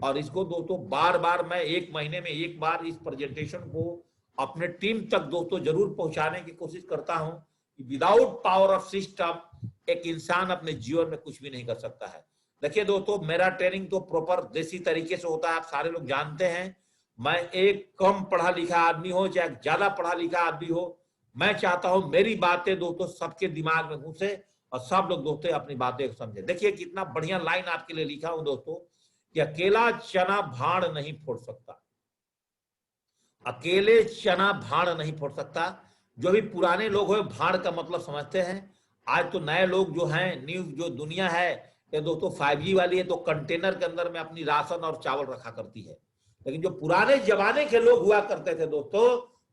और इसको दोस्तों बार बार मैं 1 महीने में एक बार इस प्रेजेंटेशन को अपने टीम तक दोस्तों जरूर पहुंचाने की कोशिश करता हूं कि विदाउट पावर ऑफ सिस्टम एक इंसान अपने जीवन में कुछ भी नहीं कर सकता है। देखिए दोस्तों, मेरा ट्रेनिंग तो प्रॉपर देसी तरीके से होता है, आप सारे लोग जानते हैं। मैं एक कम पढ़ा लिखा आदमी हो चाहे ज्यादा पढ़ा लिखा आदमी हो, मैं चाहता हूं मेरी बातें दोस्तों सबके दिमाग में घुसे और सब लोग दोस्तों अपनी बातें समझे। देखिए कितना बढ़िया लाइन आपके लिए लिखा हूं दोस्तों कि अकेला चना भाड़ नहीं फोड़ सकता, अकेले चना भाड़ नहीं फोड़ सकता। जो भी पुराने लोग हो भाड़ का मतलब समझते हैं। आज तो नए लोग जो हैं, न्यू जो दुनिया है ये दोस्तों 5G वाली है, तो कंटेनर के अंदर में अपनी राशन और चावल रखा करती है। लेकिन जो पुराने जमाने के लोग हुआ करते थे दोस्तों,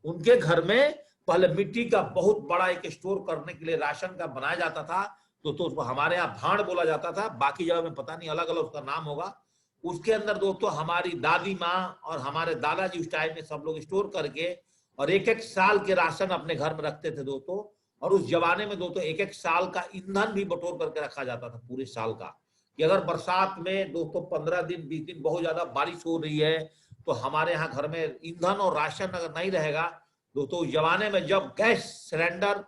उनके घर में पहले मिट्टी का बहुत बड़ा एक स्टोर करने के लिए राशन का बनाया जाता था। दोस्तों उसको हमारे यहाँ भाड़ बोला जाता था, बाकी जगह में पता नहीं अलग अलग उसका नाम होगा। उसके अंदर दोस्तों हमारी दादी माँ और हमारे दादाजी उस टाइम में सब लोग स्टोर करके और एक एक साल के राशन अपने घर में रखते थे दोस्तों। और उस जमाने में दोस्तों एक एक साल का ईंधन भी बटोर करके रखा जाता था पूरे साल का, कि अगर बरसात में दोस्तों 15 दिन 20 दिन बहुत ज्यादा बारिश हो रही है तो हमारे यहाँ घर में ईंधन और राशन अगर नहीं रहेगा दोस्तों। उस जमाने में जब गैस सिलेंडर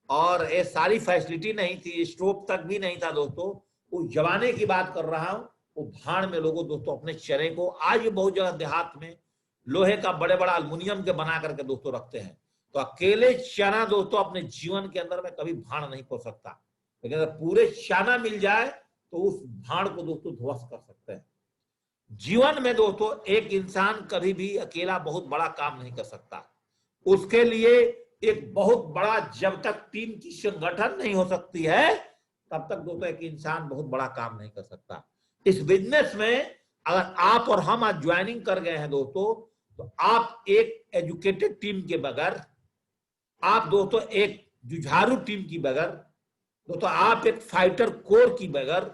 और ये सारी फैसिलिटी नहीं थी, स्टोव तक भी नहीं था दोस्तों, उस जमाने की बात कर रहा हूँ। वो भाड़ में लोगों दोस्तों अपने चने को, आज भी बहुत जगह देहात में लोहे का बड़े बड़ा अल्युमिनियम के बना करके दोस्तों रखते हैं। तो अकेले चना दोस्तों अपने जीवन के अंदर में कभी भाड़ नहीं पो सकता, लेकिन अगर पूरे चना मिल जाए तो उस भाड़ को दोस्तों ध्वस्त कर सकते हैं। जीवन में दोस्तों एक इंसान कभी भी अकेला बहुत बड़ा काम नहीं कर सकता। उसके लिए एक बहुत बड़ा, जब तक टीम की संगठन नहीं हो सकती है तब तक दोस्तों एक इंसान बहुत बड़ा काम नहीं कर सकता। इस बिजनेस में अगर आप और हम आज ज्वाइनिंग कर गए हैं दोस्तों, तो आप एक एजुकेटेड टीम के बगैर, आप दोस्तों एक जुझारू टीम की बगैर दोस्तों, आप एक फाइटर कोर की बगैर,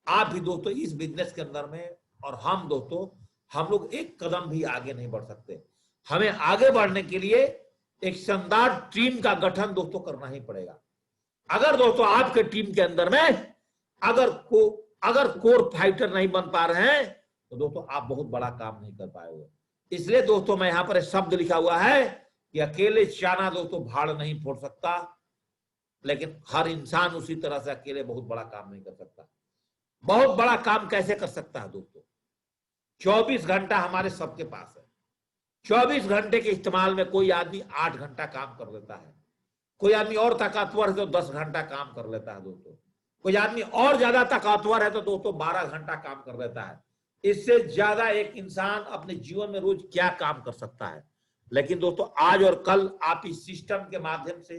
आप भी दोस्तों इस बिजनेस के अंदर में और हम दोस्तों, हम लोग एक कदम भी आगे नहीं बढ़ सकते। हमें आगे बढ़ने के लिए एक शानदार टीम का गठन दोस्तों करना ही पड़ेगा। अगर दोस्तों आपके टीम के अंदर में अगर कोर फाइटर नहीं बन पा रहे हैं तो दोस्तों आप बहुत बड़ा काम नहीं कर पाएंगे। इसलिए दोस्तों मैं यहां पर एक शब्द लिखा हुआ है कि अकेले चना दोस्तों भाड़ नहीं फोड़ सकता, लेकिन हर इंसान उसी तरह से अकेले बहुत बड़ा काम नहीं कर सकता। बहुत बड़ा काम कैसे कर सकता है दोस्तों? 24 घंटा हमारे सबके पास है। 24 घंटे के इस्तेमाल में कोई आदमी 8 घंटा काम कर लेता है, कोई आदमी और ताकतवर है तो 10 घंटा काम कर लेता है दोस्तों, कोई आदमी और ज्यादा ताकतवर है तो दोस्तों 12 घंटा काम कर लेता है। इससे ज्यादा एक इंसान अपने जीवन में रोज क्या काम कर सकता है? लेकिन दोस्तों आज और कल आप इस सिस्टम के माध्यम से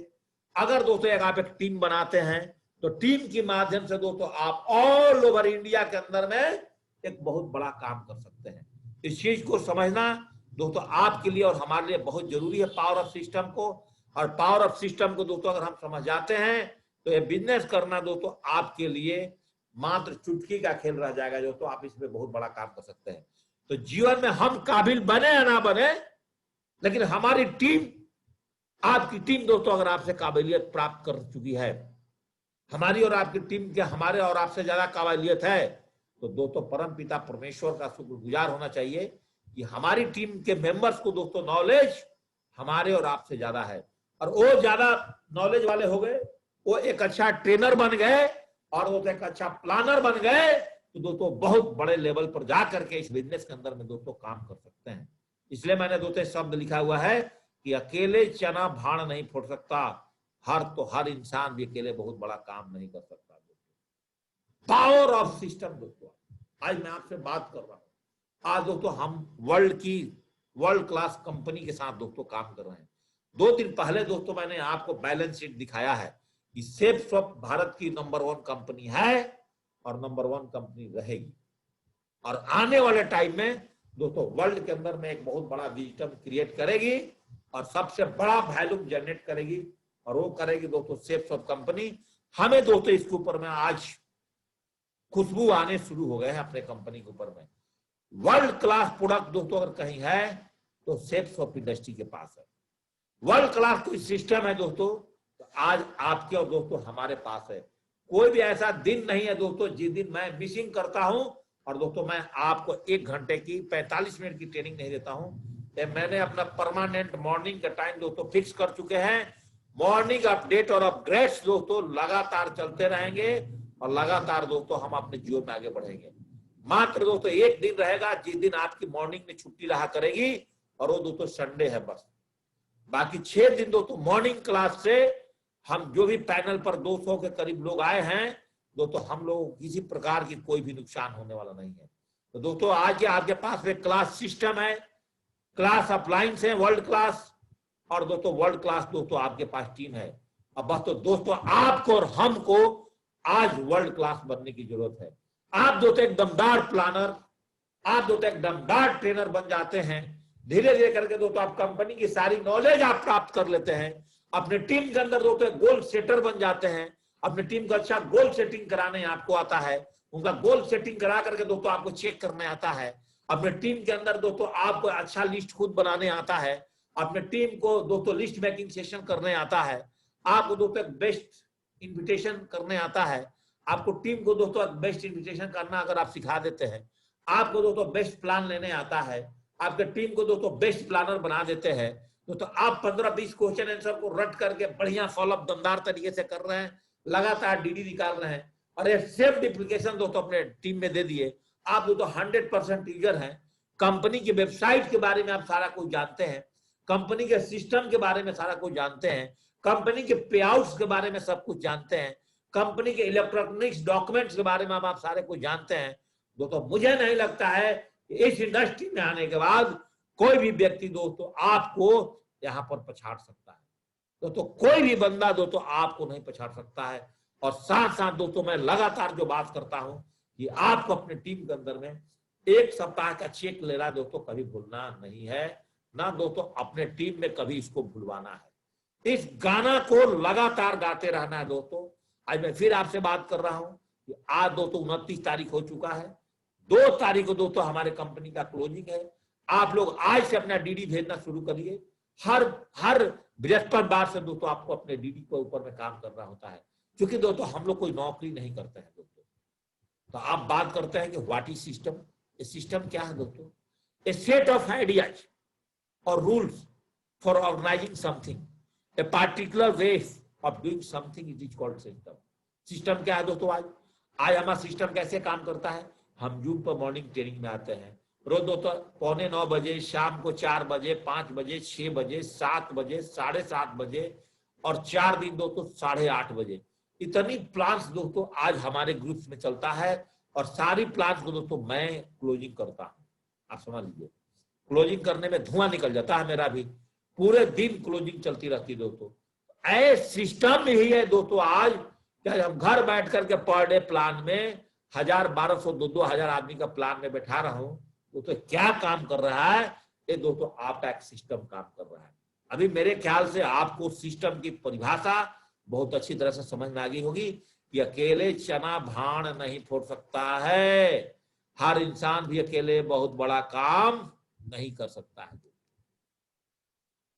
अगर दोस्तों आप एक टीम बनाते हैं तो टीम के माध्यम से दोस्तों आप ऑल ओवर इंडिया के अंदर में एक बहुत बड़ा काम कर सकते हैं। इस चीज को समझना दोस्तों आपके लिए और हमारे लिए बहुत जरूरी है, पावर ऑफ सिस्टम को। और पावर ऑफ सिस्टम को दोस्तों अगर हम समझ जाते हैं तो ये बिजनेस करना दोस्तों आपके लिए मात्र चुटकी का खेल रह जाएगा दोस्तों, आप इसमें बहुत बड़ा काम कर सकते हैं। तो जीवन में हम काबिल बने या ना बने, लेकिन हमारी टीम, आपकी टीम दोस्तों अगर आपसे काबिलियत प्राप्त कर चुकी है, हमारी और आपकी टीम के हमारे और आपसे ज्यादा काबिलियत है, तो दोस्तों परम पिता परमेश्वर का शुक्रगुजार होना चाहिए कि हमारी टीम के मेंबर्स को दोस्तों नॉलेज हमारे और आपसे ज्यादा है। और वो ज्यादा नॉलेज वाले हो गए, वो एक अच्छा ट्रेनर बन गए और वो एक अच्छा प्लानर बन गए, तो दोस्तों बहुत बड़े लेवल पर जा करके इस बिजनेस के अंदर में दोस्तों काम कर सकते हैं। इसलिए मैंने दोस्तों शब्द लिखा हुआ है कि अकेले चना भाड़ नहीं फोड़ सकता, हर इंसान भी अकेले बहुत बड़ा काम नहीं कर सकता। पावर ऑफ सिस्टम दोस्तों, आज मैं आपसे बात कर रहा हूं। आज दोस्तों हम वर्ल्ड क्लास कंपनी के साथ दोस्तों काम कर रहे हैं। 2 दिन पहले दोस्तों मैंने आपको बैलेंस शीट दिखाया है कि सेफसॉफ्ट भारत की नंबर 1 कंपनी है और नंबर 1 कंपनी रहेगी। और आने वाले टाइम में दोस्तों वर्ल्ड के अंदर में एक बहुत बड़ा विजडम क्रिएट करेगी और सबसे बड़ा वैल्यू जनरेट करेगी, और वो करेगी दोस्तों सेफसॉफ्ट कंपनी। हमें दोस्तों इसके ऊपर में आज खुशबू आने शुरू हो गए हैं अपने कंपनी के ऊपर में। वर्ल्ड क्लास प्रोडक्ट दोस्तों अगर कहीं है तो सेफसॉफ्ट इंडस्ट्री के पास है। वर्ल्ड क्लास कोई सिस्टम है दोस्तों तो आज आपके और दोस्तों हमारे पास है। कोई भी ऐसा दिन नहीं है दोस्तों जिस दिन मैं मिसिंग करता हूं और दोस्तों मैं आपको 1 घंटे की 45 मिनट की ट्रेनिंग नहीं देता हूं। मैंने अपना परमानेंट मॉर्निंग का टाइम दोस्तों फिक्स कर चुके हैं। मॉर्निंग अपडेट और अपग्रेड्स दोस्तों लगातार चलते रहेंगे और लगातार दोस्तों हम अपने जीवन में आगे बढ़ेंगे। मात्र दोस्तों एक दिन रहेगा जिस दिन आपकी मॉर्निंग में छुट्टी रहा करेगी, और वो दोस्तों संडे है बस। बाकी 6 दिन दोस्तों मॉर्निंग क्लास से हम जो भी पैनल पर 200 के करीब लोग आए हैं दोस्तों, हम लोग किसी प्रकार की कोई भी नुकसान होने वाला नहीं है। तो दोस्तों आज आपके पास में क्लास सिस्टम है, क्लास अप्लायंस है वर्ल्ड क्लास, और दोस्तों वर्ल्ड क्लास दोस्तों आपके पास टीम है। अब बस तो दोस्तों आपको और हमको आज वर्ल्ड क्लास बनने की जरूरत है। आप दोस्तों एक दमदार प्लानर, आप दोस्तों एक दमदार ट्रेनर बन जाते हैं। धीरे धीरे करके दोस्तों आप कंपनी की सारी नॉलेज आप प्राप्त कर लेते हैं। अपने टीम के अंदर दोस्तों गोल सेटर बन जाते हैं। अपने टीम का अच्छा गोल सेटिंग कराने आपको आता है। उनका गोल सेटिंग करा करके दोस्तों आपको चेक करने आता है। अपने टीम के अंदर दोस्तों आपको अच्छा लिस्ट खुद बनाने आता है। अपने टीम को दोस्तों लिस्ट मेकिंग सेशन करने आता है। आपको दोस्तों बेस्ट इन्विटेशन करने आता है। आपको टीम को दोस्तों बेस्ट इन्विटेशन करना अगर आप सिखा देते हैं, आपको दोस्तों बेस्ट प्लान लेने आता है, आपके टीम को दोस्तों बेस्ट प्लानर बना देते हैं दोस्तों। आप 15-20 क्वेश्चन आंसर को रट करके बढ़िया फॉलोअप दमदार तरीके से कर रहे हैं, लगातार डीडी निकाल रहे हैं, और ये सेफ एप्लीकेशन दोस्तों अपने टीम में दे दिए। आप दोस्तों 100% यूजर हैं। कंपनी की वेबसाइट के बारे में आप सारा कुछ जानते हैं, कंपनी के सिस्टम के बारे में सारा कुछ जानते हैं, कंपनी के पे आउट्स के बारे में सब कुछ जानते हैं, कंपनी के इलेक्ट्रॉनिक्स डॉक्यूमेंट्स के बारे में आप सारे कुछ जानते हैं दोस्तों। मुझे नहीं लगता है कि इस इंडस्ट्री में आने के बाद कोई भी व्यक्ति दोस्तों आपको यहाँ पर पछाड़ सकता है दोस्तों। कोई भी बंदा दोस्तों आपको नहीं पछाड़ सकता है। और साथ साथ दोस्तों मैं लगातार जो बात करता हूं कि आपको अपने टीम के अंदर में 1 सप्ताह का चेक लेना दोस्तों कभी भूलना नहीं है, ना दोस्तों अपने टीम में कभी इसको भूलवाना है। इस गाना को लगातार गाते रहना है दोस्तों। आज मैं फिर आपसे बात कर रहा हूं कि आज दोस्तों 29 तारीख हो चुका है। 2 तारीख को दोस्तों हमारे कंपनी का क्लोजिंग है। आप लोग आज से अपना डीडी भेजना शुरू करिए। हर बृहस्पतिवार से दोस्तों आपको अपने डीडी के ऊपर में काम करना होता है, क्योंकि दोस्तों हम लोग कोई नौकरी नहीं करते हैं दोस्तों। तो आप बात करते हैं कि व्हाट इज सिस्टम। सिस्टम क्या है दोस्तों? ए सेट ऑफ आइडियाज और rules for organizing something, a particular way of doing something is called system. System क्या है दोस्तों? आज हमारा सिस्टम कैसे काम करता है? हम जूम पर मॉर्निंग ट्रेनिंग में आते हैं रोज दोस्तों 8:45 बजे, शाम को 4 बजे, 5 बजे, 6 बजे, 7 बजे, 7:30 बजे, और 4 दिन दोस्तों 8:30 बजे। इतनी प्लान्स दोस्तों आज हमारे ग्रुप्स में चलता है, और सारी प्लान्स को दोस्तों मैं क्लोजिंग करता हूं। आप समझ लीजिए, क्लोजिंग करने में धुआं निकल जाता है मेरा भी। पूरे दिन क्लोजिंग चलती रहती है दोस्तों। ऐसे सिस्टम ही है दोस्तों आज क्या हम घर बैठ करके पर डे प्लान में 1000, 1200, 2-2000 आदमी का प्लान में बैठा रहा हूं तो क्या काम कर रहा है? ये दोस्तों आपका एक सिस्टम काम कर रहा है। अभी मेरे ख्याल से आपको सिस्टम की परिभाषा बहुत अच्छी तरह से समझ में आ गई होगी कि अकेले चना भाण नहीं फोड़ सकता है। हर इंसान भी अकेले बहुत बड़ा काम नहीं कर सकता है।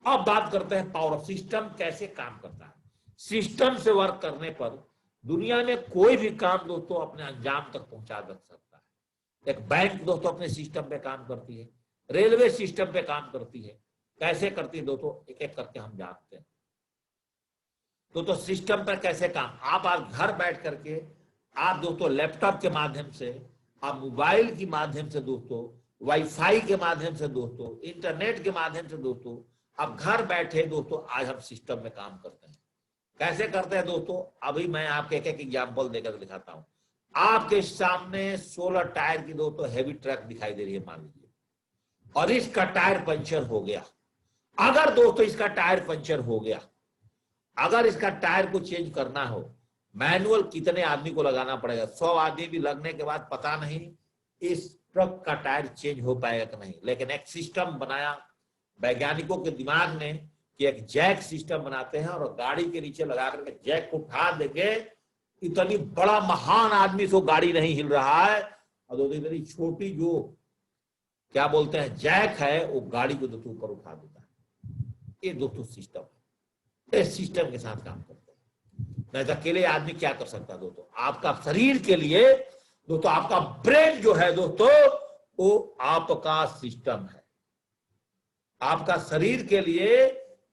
अब बात करते हैं पावर ऑफ सिस्टम कैसे काम करता है। सिस्टम से वर्क करने पर दुनिया में कोई भी काम दोस्तों अपने अंजाम तक पहुंचा सकता है। एक बैंक दोस्तों अपने सिस्टम पे काम करती है, रेलवे सिस्टम पे काम करती है। कैसे करती है दोस्तों? एक एक करके हम जानते हैं। तो सिस्टम पर कैसे काम, आप आज घर बैठ करके आप दोस्तों लैपटॉप के माध्यम से, आप मोबाइल के माध्यम से दोस्तों, वाईफाई के माध्यम से दोस्तों, इंटरनेट के माध्यम से दोस्तों, आप घर बैठे दोस्तों आज हम सिस्टम में काम करते हैं। कैसे करते हैं दोस्तों? अभी मैं आपको एक एक एग्जाम्पल देकर दिखाता हूं। आपके सामने 16 टायर की दोस्तों हैवी ट्रक दिखाई दे रही है मान लीजिए, और इसका टायर पंचर हो गया। अगर दोस्तों इसका टायर पंचर हो गया, अगर इसका टायर को चेंज करना हो, मैनुअल कितने आदमी को लगाना पड़ेगा? 100 आदमी भी लगने के बाद पता नहीं इस ट्रक का टायर चेंज हो पाएगा कि नहीं। लेकिन एक सिस्टम बनाया वैज्ञानिकों के दिमाग ने कि एक जैक सिस्टम बनाते हैं और गाड़ी के नीचे लगा करके जैक को उठा देंगे। इतनी बड़ा महान आदमी से गाड़ी नहीं हिल रहा है, और इतनी छोटी जो क्या बोलते हैं जैक है वो गाड़ी को दोस्तों ऊपर उठा देता है। ये दोस्तों सिस्टम है। इस सिस्टम के साथ काम करते हैं। नहीं तो अकेले आदमी क्या कर सकता है दोस्तों? आपका शरीर के लिए दोस्तों आपका ब्रेन जो है दोस्तों वो आपका सिस्टम है। आपका शरीर के लिए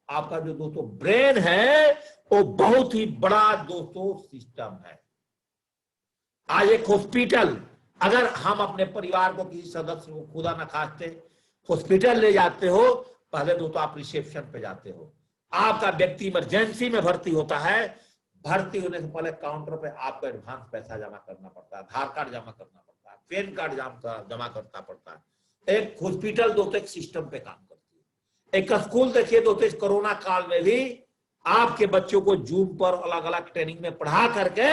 आपका जो दोस्तों ब्रेन है वो बहुत ही बड़ा दोस्तों सिस्टम है। आज एक हॉस्पिटल, अगर हम अपने परिवार को किसी सदस्य को खुदा न खास्ते हॉस्पिटल ले जाते हो, पहले दोस्तों आप रिसेप्शन पे जाते हो। आपका व्यक्ति इमरजेंसी में भर्ती होता है, भर्ती होने से पहले काउंटर पे आपको एडवांस पैसा जमा करना पड़ता है, आधार कार्ड जमा करना पड़ता है, पैन कार्ड जमा करना पड़ता है। एक हॉस्पिटल दोस्तों एक सिस्टम पे काम करती है। एक स्कूल देखिए दोस्तों, इस कोरोना काल में भी आपके बच्चों को जूम पर अलग अलग ट्रेनिंग में पढ़ा करके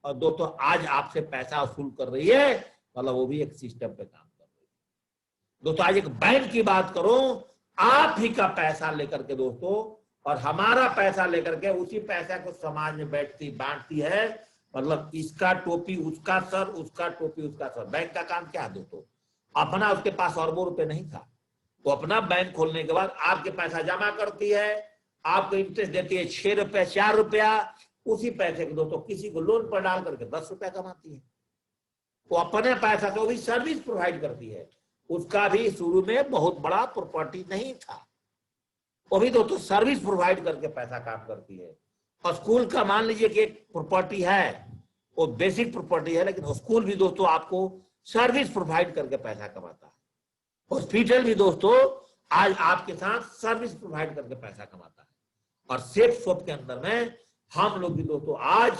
और दोस्तों आज आपसे पैसा वसूल कर रही है, मतलब वो भी एक सिस्टम पे काम कर रही है। दोस्तों आज एक बैंक की बात करूं, आप ही का पैसा लेकर के दोस्तों और हमारा पैसा लेकर के उसी पैसा को समाज में बैठती बांटती है, मतलब इसका टोपी उसका सर, उसका टोपी उसका सर। बैंक का काम क्या है दोस्तों, अपना उसके पास अरबों रुपए नहीं था, वो अपना बैंक खोलने के बाद आपके पैसा जमा करती है, आपको इंटरेस्ट देती है 6 रुपए 4 रुपया, उसी पैसे को दोस्तों किसी को लोन पर डाल करके 10 रुपया कमाती है। वो अपने पैसा से वो भी सर्विस प्रोवाइड करती है। उसका भी शुरू में बहुत बड़ा प्रॉपर्टी नहीं था, वो भी दोस्तों सर्विस प्रोवाइड करके पैसा काम करती है। और स्कूल का मान लीजिए कि एक प्रॉपर्टी है, वो बेसिक प्रॉपर्टी है, लेकिन स्कूल भी दोस्तों आपको सर्विस प्रोवाइड करके पैसा कमाता है। हॉस्पिटल भी दोस्तों आज आपके साथ सर्विस प्रोवाइड करके पैसा कमाता है। और सेफ शॉप के अंदर में हम लोग भी दोस्तों आज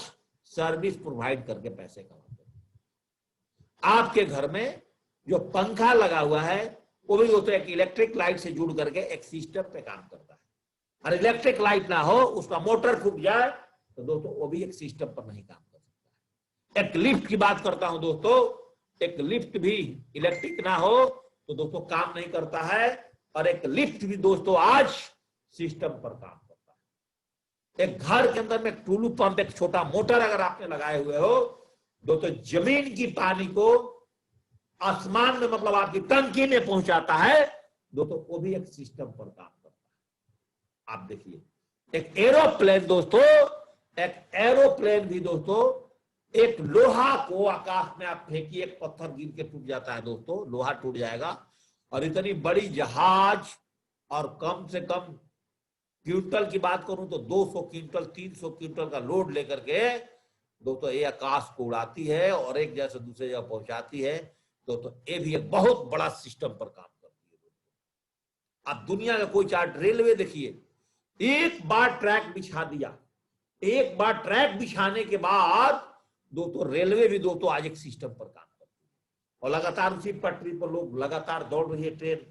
सर्विस प्रोवाइड करके पैसे कमाते हैं। आपके घर में जो पंखा लगा हुआ है वो भी दोस्तों एक इलेक्ट्रिक लाइट से जुड़ करके एक सिस्टम पे काम करता है। और इलेक्ट्रिक लाइट ना हो, उसका मोटर फूट जाए तो दोस्तों वो भी एक सिस्टम पर नहीं काम कर सकता है। एक लिफ्ट की बात करता हूं दोस्तों, एक लिफ्ट भी इलेक्ट्रिक ना हो तो दोस्तों काम नहीं करता है, और एक लिफ्ट भी दोस्तों आज सिस्टम पर काम करता है। एक घर के अंदर में एक टुल्लू पंप, एक छोटा मोटर अगर आपने लगाए हुए हो दोस्तों, जमीन की पानी को आसमान में मतलब आपकी टंकी में पहुंचाता है दोस्तों, वो भी एक सिस्टम पर काम करता है। आप देखिए एक एरोप्लेन दोस्तों, एक एरोप्लेन भी दोस्तों, एक लोहा को आकाश में आप फेंकिए, एक पत्थर गिर के टूट जाता है दोस्तों, लोहा टूट जाएगा। और इतनी बड़ी जहाज, और कम से कम क्विंटल की बात करूं तो 200 क्विंटल 300 क्विंटल का लोड लेकर के दोस्तों ये आकाश को उड़ाती है और एक जगह से दूसरे जगह पहुंचाती है दोस्तों। ये भी एक बहुत बड़ा सिस्टम पर काम करती है दोस्तों। आप दुनिया का कोई चार्ट, रेलवे देखिए, एक बार ट्रैक बिछा दिया, एक बार ट्रैक बिछाने के बाद दोस्तों रेलवे भी दोस्तों आज एक सिस्टम पर काम करती है। और लगातार उसी पटरी पर लोग लगातार दौड़ रही है ट्रेन,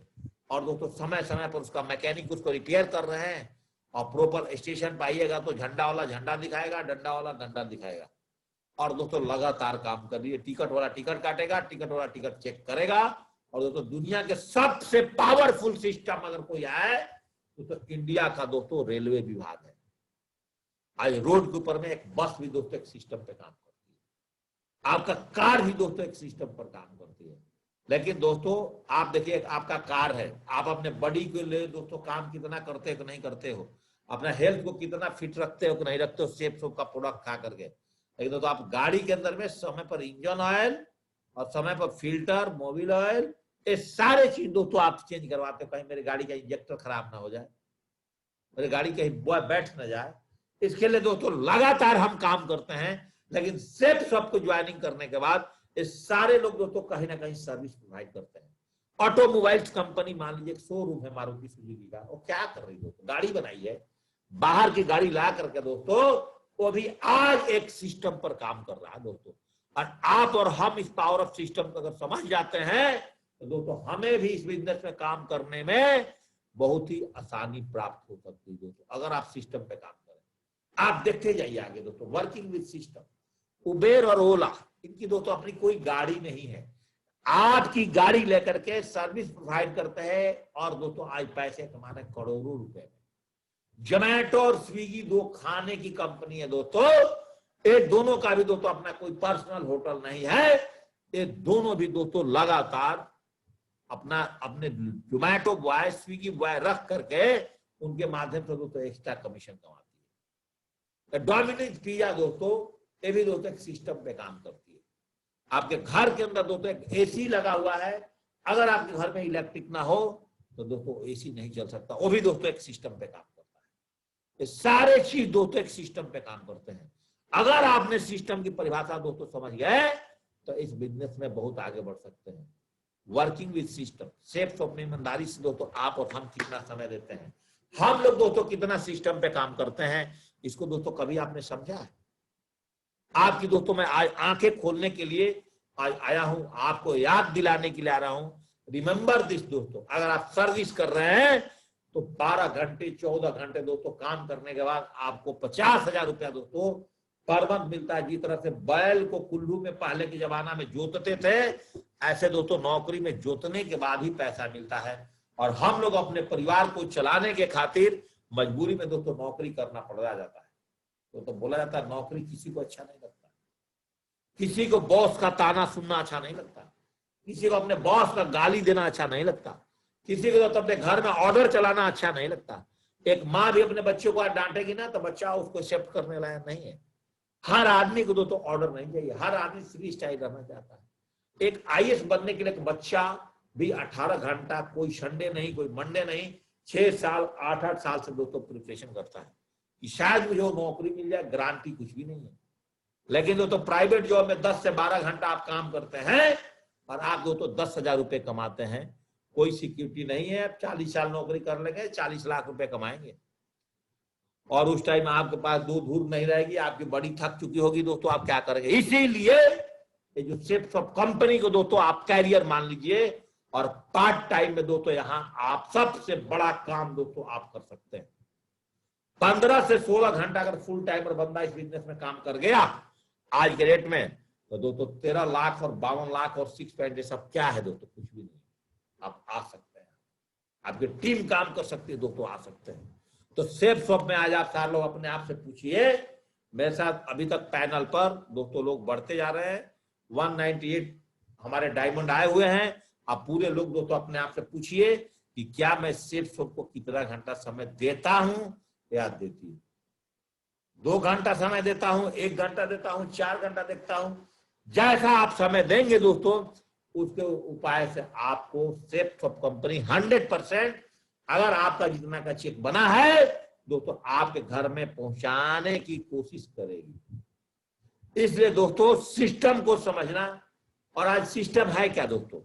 और दोस्तों समय समय पर उसका मैकेनिक उसको रिपेयर कर रहे हैं। और प्रॉपर स्टेशन पर आइएगा तो झंडा वाला झंडा दिखाएगा, डंडा वाला डंडा दिखाएगा, और दोस्तों लगातार काम कर रही है। टिकट वाला टिकट काटेगा, टिकट वाला टिकट चेक करेगा। और दोस्तों दुनिया के सबसे पावरफुल सिस्टम अगर कोई है तो इंडिया का दोस्तों रेलवे विभाग है। आज रोड के ऊपर में एक बस भी दोस्तों एक सिस्टम पे काम करती है, आपका कार भी दोस्तों एक सिस्टम पर काम करती है। लेकिन दोस्तों आप देखिए, आपका कार है, आप अपने बॉडी के लिए दोस्तों काम कितना करते हो कि नहीं करते हो, अपना हेल्थ को कितना फिट रखते हो कि नहीं रखते हो सेफ सोप का प्रोडक्ट खा करके। लेकिन दोस्तों आप गाड़ी के अंदर में समय पर इंजन ऑयल और समय पर फिल्टर, मोबिल ऑयल, ये सारे चीज दोस्तों आप चेंज करवाते हो। कहीं मेरी गाड़ी का इंजेक्टर खराब ना हो जाए, मेरी गाड़ी कहीं बैठ ना जाए, इसके लिए दोस्तों लगातार हम काम करते हैं। लेकिन सेफ शॉप को ज्वाइनिंग करने के बाद ये सारे लोग दोस्तों कहीं ना कहीं सर्विस प्रोवाइड करते हैं। ऑटोमोबाइल्स कंपनी मान लीजिए एक शोरूम है मारुति सुजुकी का, वो क्या कर रही है दोस्तों, गाड़ी बनाई है, बाहर की गाड़ी ला करके दोस्तों वो भी आज एक सिस्टम पर काम कर रहा है दोस्तों। और आप और हम इस पावर ऑफ सिस्टम को अगर समझ जाते हैं तो दोस्तों हमें भी इस बिजनेस में काम करने में बहुत ही आसानी प्राप्त हो सकती है दोस्तों, अगर आप सिस्टम पे काम करें। आप देखते जाइए आगे दोस्तों, वर्किंग विद सिस्टम। उबेर और ओला, इनकी दोस्तों अपनी कोई गाड़ी नहीं है, आपकी गाड़ी लेकर के सर्विस प्रोवाइड करते हैं, और दोस्तों आज पैसे कमाने करोड़ों रुपए में। जोमैटो और स्विगी दो खाने की कंपनी है दोस्तों, ये दोनों का भी दोस्तों अपना कोई पर्सनल होटल नहीं है, ये दोनों भी दोस्तों लगातार अपना अपने जोमैटो बॉय स्विगी बॉय रख करके उनके माध्यम से दोस्तों एक्स्ट्रा कमीशन कमाती है। डोमिनोज पिज्जा दोस्तों ये भी दोस्तों एक सिस्टम पे काम करती है। आपके घर के अंदर दोस्तों एक एसी लगा हुआ है, अगर आपके घर में इलेक्ट्रिक ना हो तो दोस्तों एसी नहीं चल सकता, वो भी दोस्तों एक सिस्टम पे काम करता है। ये सारे चीज दोस्तों एक सिस्टम पे काम करते हैं। अगर आपने सिस्टम की परिभाषा दोस्तों समझ गए तो इस बिजनेस में बहुत आगे बढ़ सकते हैं। वर्किंग विद सिस्टम, सेफ अपनी ईमानदारी से दोस्तों आप और हम कितना समय देते हैं, हम लोग दोस्तों कितना सिस्टम पे काम करते हैं, इसको दोस्तों कभी आपने समझा है? आपकी दोस्तों मैं आंखें खोलने के लिए आया हूं, आपको याद दिलाने के लिए आ रहा हूं। रिमेंबर दिस दोस्तों, अगर आप सर्विस कर रहे हैं तो 12 घंटे 14 घंटे दोस्तों काम करने के बाद आपको 50,000 रुपया दोस्तों पर मंथ मिलता है। जिस तरह से बैल को कुल्लू में पहले के जमाना में जोतते थे, ऐसे दोस्तों नौकरी में जोतने के बाद ही पैसा मिलता है। और हम लोग अपने परिवार को चलाने के खातिर मजबूरी में दोस्तों नौकरी करना पड़ जाता है। तो बोला जाता है नौकरी किसी को अच्छा नहीं लगता, किसी को बॉस का ताना सुनना अच्छा नहीं लगता, किसी को अपने बॉस का गाली देना अच्छा नहीं लगता, किसी को तो अपने घर में ऑर्डर चलाना अच्छा नहीं लगता। एक माँ भी अपने बच्चे को डांटेगी ना तो बच्चा उसको एक्सेप्ट करने लायक नहीं है। हर आदमी को दोस्तों ऑर्डर नहीं चाहिए, हर आदमी फ्री स्टाइल रहना चाहता है। एक आईएएस बनने के लिए एक बच्चा भी 18 घंटा, कोई संडे नहीं, कोई मंडे नहीं, 6 साल 8-8 साल से दोस्तों प्रिपरेशन करता है कि शायद मुझे नौकरी मिल जाए। गारंटी कुछ भी नहीं है। लेकिन दोस्तों प्राइवेट जॉब में 10 से 12 घंटा आप काम करते हैं और आप दोस्तों 10,000 रुपए कमाते हैं, कोई सिक्योरिटी नहीं है। आप 40 साल नौकरी कर लेंगे, 40 लाख रुपए कमाएंगे और उस टाइम आपके पास दूध धूप नहीं रहेगी, आपकी बड़ी थक चुकी होगी दोस्तों, आप क्या करेंगे? इसीलिए ये जो शिफ्ट ऑफ कंपनी को दोस्तों आप कैरियर मान लीजिए और पार्ट टाइम में दोस्तों यहां आप सबसे बड़ा काम दोस्तों आप कर सकते हैं। 15 से 16 घंटा अगर फुल टाइमर बंदा इस बिजनेस में काम कर गया आज के रेट में तो दोस्तों 13 लाख और 52 लाख और 6 पॉइंट सब क्या है दोस्तों? कुछ भी नहीं। आप आ सकते हैं, आपकी टीम काम कर सकती है दोस्तों, आ सकते हैं। तो सेफ शॉप में आज आप सारे लोग अपने आप से पूछिए, मेरे साथ अभी तक पैनल पर दोस्तों लोग बढ़ते जा रहे हैं, 198 हमारे डायमंड आए हुए हैं। आप पूरे लोग दोस्तों अपने आप से पूछिए कि क्या मैं सेफ शॉप को कितना घंटा समय देता हूं या देती हूँ? 2 घंटा समय देता हूं, 1 घंटा देता हूं, 4 घंटा देखता हूं। जैसा आप समय देंगे दोस्तों उसके उपाय से आपको सेफ शॉप कंपनी 100% अगर आपका जितना का चेक बना है दोस्तों आपके घर में पहुंचाने की कोशिश करेगी। इसलिए दोस्तों सिस्टम को समझना, और आज सिस्टम है क्या दोस्तों?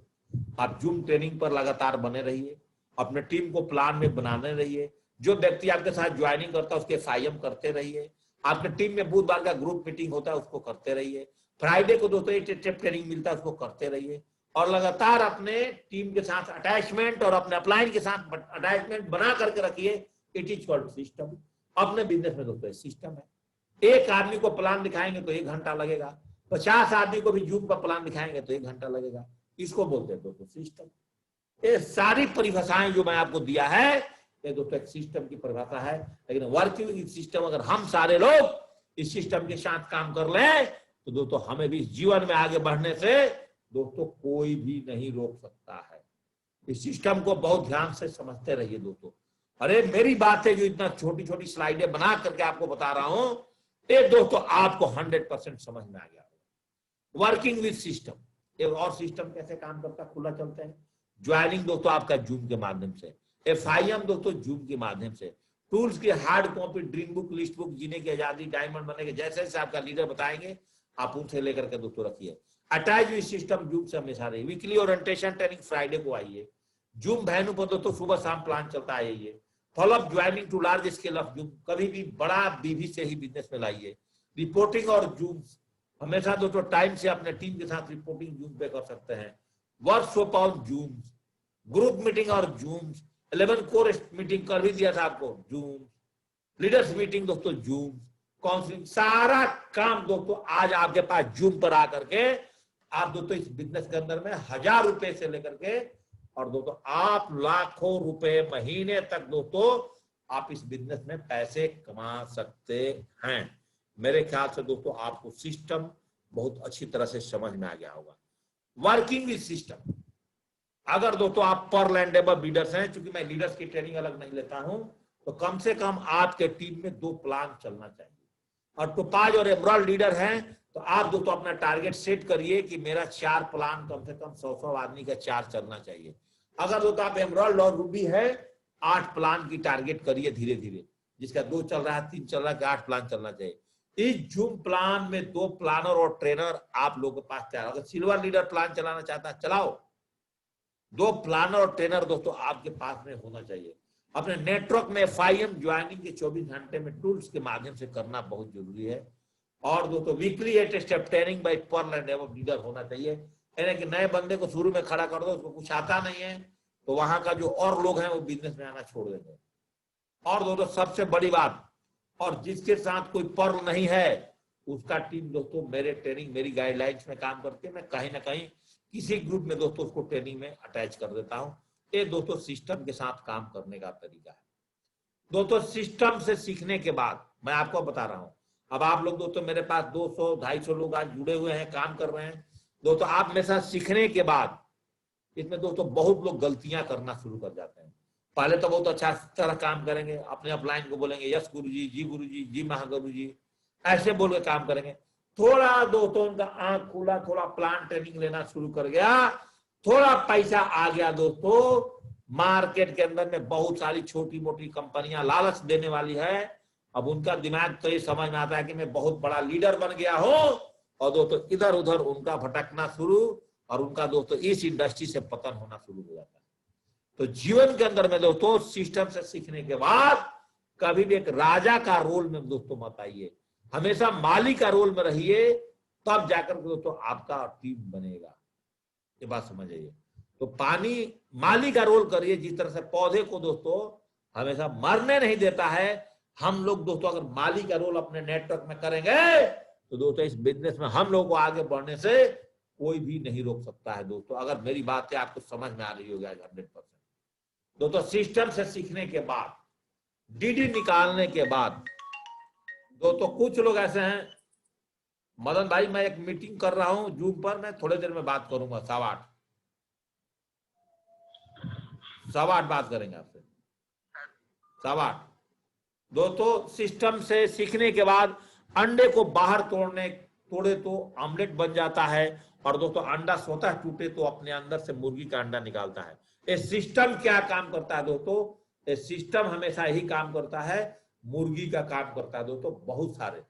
आप जूम ट्रेनिंग पर लगातार बने रहिए, अपने टीम को प्लान में बनाने रहिए, जो व्यक्ति आपके साथ ज्वाइनिंग करता है उसके FIM करते रहिए, आपके टीम में बुधवार का ग्रुप मीटिंग होता है उसको करते रहिए, फ्राइडे को दोस्तों एक स्टेप ट्रेनिंग मिलता है उसको करते रहिए, और लगातार अपने टीम के साथ अटैचमेंट और अपने अपलाइन के साथ अटैचमेंट बना करके रखिए। It is called system. अपने बिजनेस में दोस्तों सिस्टम है। एक आदमी को प्लान दिखाएंगे तो 1 घंटा लगेगा, 50 आदमी को भी जूम का प्लान दिखाएंगे तो 1 घंटा लगेगा। इसको बोलते हैं दोस्तों सिस्टम। ये सारी परिभाषाएं जो मैं आपको दिया है ये दोस्तों एक सिस्टम की परिभाषा है। लेकिन वर्किंग सिस्टम अगर हम सारे लोग इस सिस्टम के साथ काम कर लें तो दोस्तों हमें भी जीवन में आगे बढ़ने से दोस्तों कोई भी नहीं रोक सकता है। इस सिस्टम को बहुत ध्यान से समझते रहिए दोस्तों। अरे मेरी बात है जो इतना छोटी छोटी स्लाइडें बना करके आपको बता रहा हूं ये दोस्तों आपको 100% समझ में आ गया। वर्किंग विद सिस्टम, एक और सिस्टम कैसे काम करता है खुला चलते हैं। ज्वाइनिंग दोस्तों आपका जूम के माध्यम से, FIM दोस्तों जूम के माध्यम से, टूल्स की hard copy, dream book, list book, जीने की आजादी, डायमंड बनने के जैसे जैसे आपका लीडर बताएंगे आप उनसे लेकर के दोस्तों रखिए। अटैच विद सिस्टम जूम से हमेशा रही। वीकली ओरिएंटेशन ट्रेनिंग फ्राइडे को आइए। जूम वैन्यू पर दोस्तों सुबह शाम प्लान चलता है। ये follow up joining two large scale of zoom, कभी भी बड़ा बीवी से ही बिजनेस में लाइए। रिपोर्टिंग और जूम हमेशा दोस्तों टाइम से अपने टीम के साथ रिपोर्टिंग जूम पे कर सकते हैं। वर्कशॉप और जूम, ग्रुप मीटिंग और जूम, 11 कोर मीटिंग कर भी दिया था आपको, जूम, लीडर्स मीटिंग दोस्तों जूम, काउंसलिंग, सारा काम दोस्तों आज आपके पास जूम पर आकर के आप दोस्तों इस बिजनेस के अंदर में 1000 रुपए से लेकर के और दोस्तों आप लाखों रुपए महीने तक दोस्तों आप इस बिजनेस में पैसे कमा सकते हैं। मेरे ख्याल से दोस्तों आपको सिस्टम बहुत अच्छी तरह से समझ में आ गया होगा। वर्किंग विद सिस्टम, अगर दोस्तों आप पर लैंडेबल लीडर्स हैं, चूंकि मैं लीडर्स की ट्रेनिंग अलग नहीं लेता हूं, तो कम से कम आपके टीम में 2 प्लान चलना चाहिए। और टोपाज और एमराल्ड लीडर हैं, तो आप दोस्तों अपना टारगेट सेट करिए कि मेरा 4 प्लान कम से कम 100 आदमी का 4 चलना चाहिए। अगर दोस्तों आप एमराल्ड और रूबी है, 8 प्लान की टारगेट करिए धीरे धीरे, जिसका 2 चल रहा है, 3 चल रहा है, 8 प्लान चलना चाहिए। इस जूम प्लान में 2 प्लानर और ट्रेनर आप लोगों के पास तैयार। अगर सिल्वर लीडर प्लान चलाना चाहता है चलाओ, 2 प्लानर और ट्रेनर दोस्तों आपके पास में होना चाहिए। अपने नेटवर्क में FIM ज्वाइनिंग के 24 घंटे में टूल्स के माध्यम से करना बहुत जरूरी है। और दोस्तों weekly 8 step training bye Perl and above leader होना चाहिए। यानी कि नए बंदे को शुरू में खड़ा कर दो, उसको कुछ आता नहीं है, तो वहां का जो और लोग हैं वो बिजनेस में आना छोड़ देंगे। और दोस्तों सबसे बड़ी बात, और जिसके साथ कोई पर्ल नहीं है उसका टीम दोस्तों मेरे ट्रेनिंग, मेरी गाइडलाइंस में काम करके मैं कहीं ना कहीं किसी ग्रुप में दोस्तों उसको ट्रेनिंग में अटैच कर देता हूं। ये दोस्तों सिस्टम के साथ काम करने का तरीका है। दोस्तों सिस्टम से सीखने के बाद मैं आपको बता रहा हूं, अब आप लोग दोस्तों मेरे पास 200-250 लोग आज जुड़े हुए हैं, काम कर रहे हैं। दोस्तों आप मेरे साथ सीखने के बाद इसमें दोस्तों बहुत लोग गलतियां करना शुरू कर जाते हैं। पहले तो बहुत अच्छा तरह काम करेंगे, अपने अपलाइन को बोलेंगे यस गुरुजी, जी गुरुजी, जी महागुरु जी, ऐसे बोल के काम करेंगे। थोड़ा दोस्तों उनका आंख खुला, थोड़ा प्लान ट्रेनिंग लेना शुरू कर गया, थोड़ा पैसा आ गया दोस्तों, मार्केट के अंदर में बहुत सारी छोटी मोटी कंपनियां लालच देने वाली है। अब उनका दिमाग तो ये समझ में आता है कि मैं बहुत बड़ा लीडर बन गया हूं, और दोस्तों इधर उधर उनका भटकना शुरू, और उनका दोस्तों इस इंडस्ट्री से पतन होना शुरू हो जाता है। तो जीवन के अंदर में दोस्तों सिस्टम से सीखने के बाद कभी भी एक राजा का रोल में दोस्तों मत आइए, हमेशा माली का रोल में रहिए, तब जाकर दोस्तों आपका टीम बनेगा। ये बात समझ आइए। तो पानी माली का रोल करिए, जिस तरह से पौधे को दोस्तों हमेशा मरने नहीं देता है, हम लोग दोस्तों अगर माली का रोल अपने नेटवर्क में करेंगे तो दोस्तों इस बिजनेस में हम लोग को आगे बढ़ने से कोई भी नहीं रोक सकता है। दोस्तों अगर मेरी बातें आपको समझ में आ रही होगी 100%। दोस्तों सिस्टम से सीखने के बाद, डीडी निकालने के बाद, दोस्तों कुछ लोग ऐसे हैं, मदन भाई मैं एक मीटिंग कर रहा हूं जूम पर, मैं थोड़ी देर में बात करूंगा, 8:15 बात करेंगे आपसे, 8:15। दोस्तों सिस्टम से सीखने के बाद अंडे को बाहर तोड़े तो ऑमलेट बन जाता है, और दोस्तों अंडा स्वतः टूटे तो अपने अंदर से मुर्गी का अंडा निकालता है। ये सिस्टम क्या काम करता है दोस्तों? ये सिस्टम हमेशा यही काम करता है, मुर्गी का काम करता है दोस्तों, बहुत सारे।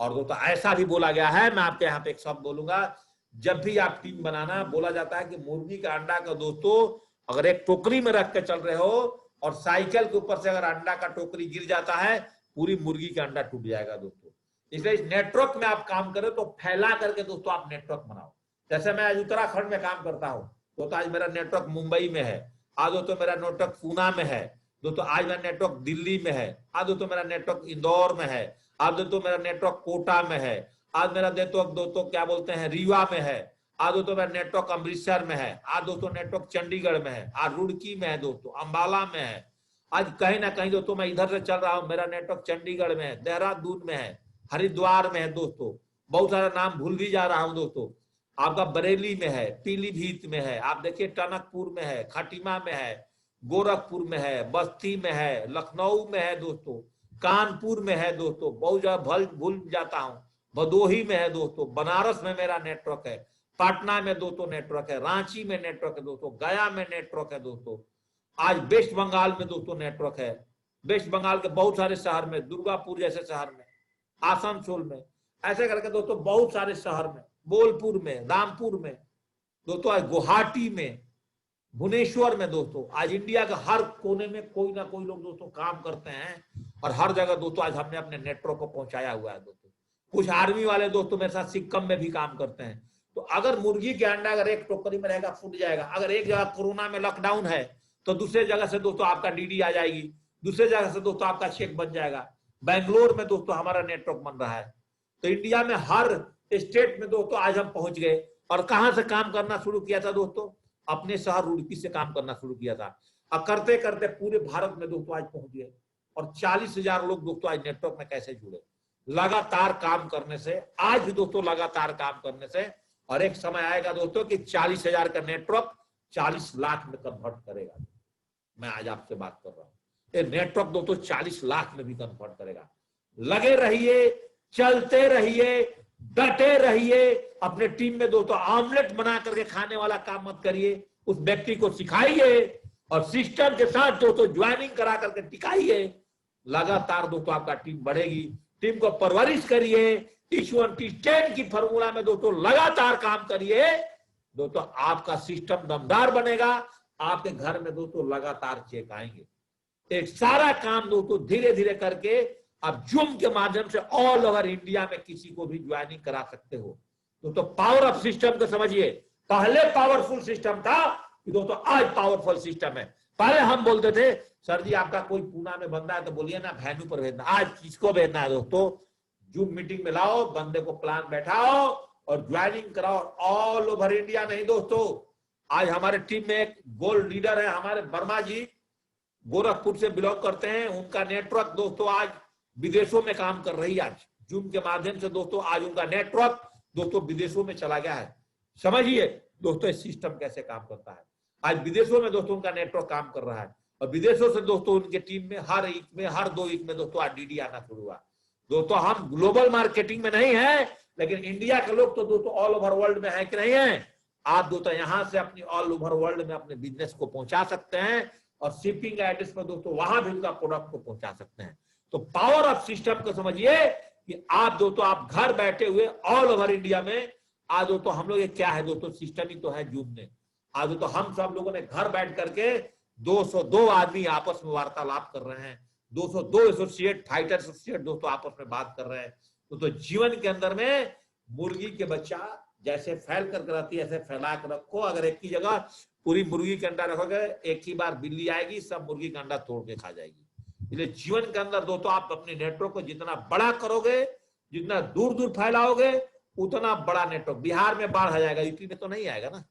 और दोस्तों ऐसा भी बोला गया है, मैं आपके यहाँ पे एक शब्द बोलूंगा, जब भी आप टीम बनाना, बोला जाता है कि मुर्गी का अंडा का दोस्तों अगर एक टोकरी में रख के चल रहे हो और साइकिल के ऊपर से अगर अंडा का टोकरी गिर जाता है, पूरी मुर्गी का अंडा टूट जाएगा दोस्तों। इसलिए इस नेटवर्क में आप काम करें तो फैला करके दोस्तों आप नेटवर्क बनाओ। जैसे मैं आज उत्तराखंड में काम करता हूँ, तो आज मेरा नेटवर्क मुंबई में है, आज दोस्तों मेरा नेटवर्क पूना में है, दोस्तों आज मेरा नेटवर्क दिल्ली में है, आज दोस्तों मेरा नेटवर्क इंदौर में है, आज दोस्तों मेरा नेटवर्क कोटा में है, आज मेरा नेटवर्क दोस्तों क्या बोलते हैं रीवा में है, आज दोस्तों मेरा नेटवर्क अमृतसर में है, आज दोस्तों नेटवर्क चंडीगढ़ में है, आज रुड़की में है दोस्तों, अंबाला में है, आज कहीं ना कहीं दोस्तों मैं इधर से चल रहा हूँ, मेरा नेटवर्क चंडीगढ़ में है, देहरादून में है, हरिद्वार में है दोस्तों, बहुत सारा नाम भूल भी जा रहा हूँ दोस्तों, आपका बरेली में है, पीलीभीत में है, आप देखिए टनकपुर में है, खटीमा में है, गोरखपुर में है, बस्ती में है, लखनऊ में है दोस्तों, कानपुर में है दोस्तों, बहुत जगह भूल जाता हूँ, भदोही में है दोस्तों, बनारस में मेरा नेटवर्क है, पटना में दोस्तों नेटवर्क है, रांची में नेटवर्क है दोस्तों, गया में नेटवर्क है दोस्तों, आज वेस्ट बंगाल में दोस्तों नेटवर्क है, वेस्ट बंगाल के बहुत सारे शहर में, दुर्गापुर जैसे शहर में, आसनसोल में, ऐसे करके दोस्तों बहुत सारे शहर में, बोलपुर में, रामपुर में दोस्तों, आज गुवाहाटी में, भुवनेश्वर में दोस्तों, आज इंडिया के हर कोने में कोई ना कोई लोग दोस्तों काम करते हैं, और हर जगह दोस्तों आज हमने अपने नेटवर्क को पहुंचाया हुआ है दोस्तों। कुछ आर्मी वाले दोस्तों मेरे साथ सिक्किम में भी काम करते हैं। तो अगर मुर्गी के अंडा अगर एक टोकरी में रहेगा फूट जाएगा, अगर एक जगह कोरोना में लॉकडाउन है तो दूसरे जगह से दोस्तों आपका डीडी आ जाएगी, दूसरे जगह से दोस्तों आपका चेक बन जाएगा। बेंगलोर में दोस्तों हमारा नेटवर्क बन रहा है, तो इंडिया में हर स्टेट में दोस्तों आज हम पहुंच गए। और कहां से काम करना शुरू किया था दोस्तों? अपने शहर रुड़की से काम करना शुरू किया था, और करते करते पूरे भारत में दोस्तों आज पहुंच गए, और 40,000 लोग दोस्तों आज नेटवर्क में कैसे जुड़े, लगातार काम करने से, आज भी दोस्तों लगातार काम करने से। और एक समय आएगा दोस्तों कि 40,000 का नेटवर्क 40 लाख में कन्वर्ट करेगा। मैं आज आपसे बात कर रहा हूं, ये नेटवर्क दोस्तों 40 लाख में भी कन्वर्ट करेगा। लगे रहिए, चलते रहिए, डटे रहिए। अपने टीम में दोस्तों ऑमलेट बना करके खाने वाला काम मत करिए, उस व्यक्ति को सिखाइए और सिस्टम के साथ दोस्तों ज्वाइनिंग करा करके टिकाइए। लगातार दोस्तों आपका टीम बढ़ेगी। टीम को परवरिश करिए, T1 T10 की फॉर्मूला में दोस्तों लगातार काम करिए। दोस्तों आपका सिस्टम दमदार बनेगा। आपके घर में दोस्तों लगातार चेक आएंगे। एक सारा काम दोस्तों धीरे धीरे करके आप जूम के माध्यम से ऑल ओवर इंडिया में किसी को भी ज्वाइनिंग करा सकते हो। दोस्तों पावर ऑफ सिस्टम को समझिए। पहले पावरफुल सिस्टम था, दोस्तों आज पावरफुल सिस्टम है। पहले हम बोलते थे सर जी आपका कोई पूना में बंदा है तो बोलिए ना वेन्यू पर भेजना। आज किसको भेजना है दोस्तों? जूम मीटिंग में लाओ, बंदे को प्लान बैठाओ और ज्वाइनिंग कराओ ऑल ओवर इंडिया। नहीं दोस्तों, आज हमारे टीम में एक गोल्ड लीडर है हमारे वर्मा जी, गोरखपुर से बिलोंग करते हैं। उनका नेटवर्क दोस्तों आज विदेशों में काम कर रही है। आज जूम के माध्यम से दोस्तों आज उनका नेटवर्क दोस्तों विदेशों में चला गया है। समझिए दोस्तों इस सिस्टम कैसे काम करता है। आज विदेशों में दोस्तों उनका नेटवर्क काम कर रहा है और विदेशों से दोस्तों उनके टीम में हर वीक में हर 2 वीक में दोस्तों आज डीडी आना शुरू हुआ। दोस्तों हम ग्लोबल मार्केटिंग में नहीं है, लेकिन इंडिया के लोग तो दोस्तों ऑल ओवर वर्ल्ड में है कि नहीं है। आप दोस्तों यहां से अपनी ऑल ओवर वर्ल्ड में अपने बिजनेस को पहुंचा सकते हैं और शिपिंग एड्रेस पर दोस्तों वहां भी उनका प्रोडक्ट को पहुंचा सकते हैं। तो पावर ऑफ सिस्टम को समझिए कि आप दोस्तों आप घर बैठे हुए ऑल ओवर इंडिया में आज दोस्तों हम लोग ये क्या है दोस्तों सिस्टम ही तो है जूम ने। आज दोस्तों हम सब लोगों ने घर बैठ करके 202 आदमी आपस में वार्तालाप कर रहे हैं। 202 एसोसिएट फाइटर एसोसिएट दोस्तों आपस में बात कर रहे हैं। तो जीवन के अंदर में मुर्गी के बच्चा जैसे फैल करके रहती है ऐसे फैला कर रखो। अगर एक ही जगह पूरी मुर्गी का अंडा रखोगे, एक ही बार बिल्ली आएगी सब मुर्गी का अंडा तोड़ के खा जाएगी। इसलिए जीवन के अंदर दोस्तों आप अपने नेटवर्क को जितना बड़ा करोगे, जितना दूर दूर फैलाओगे, उतना बड़ा नेटवर्क। बिहार में बाढ़ आ जाएगा, यूपी में तो नहीं आएगा ना।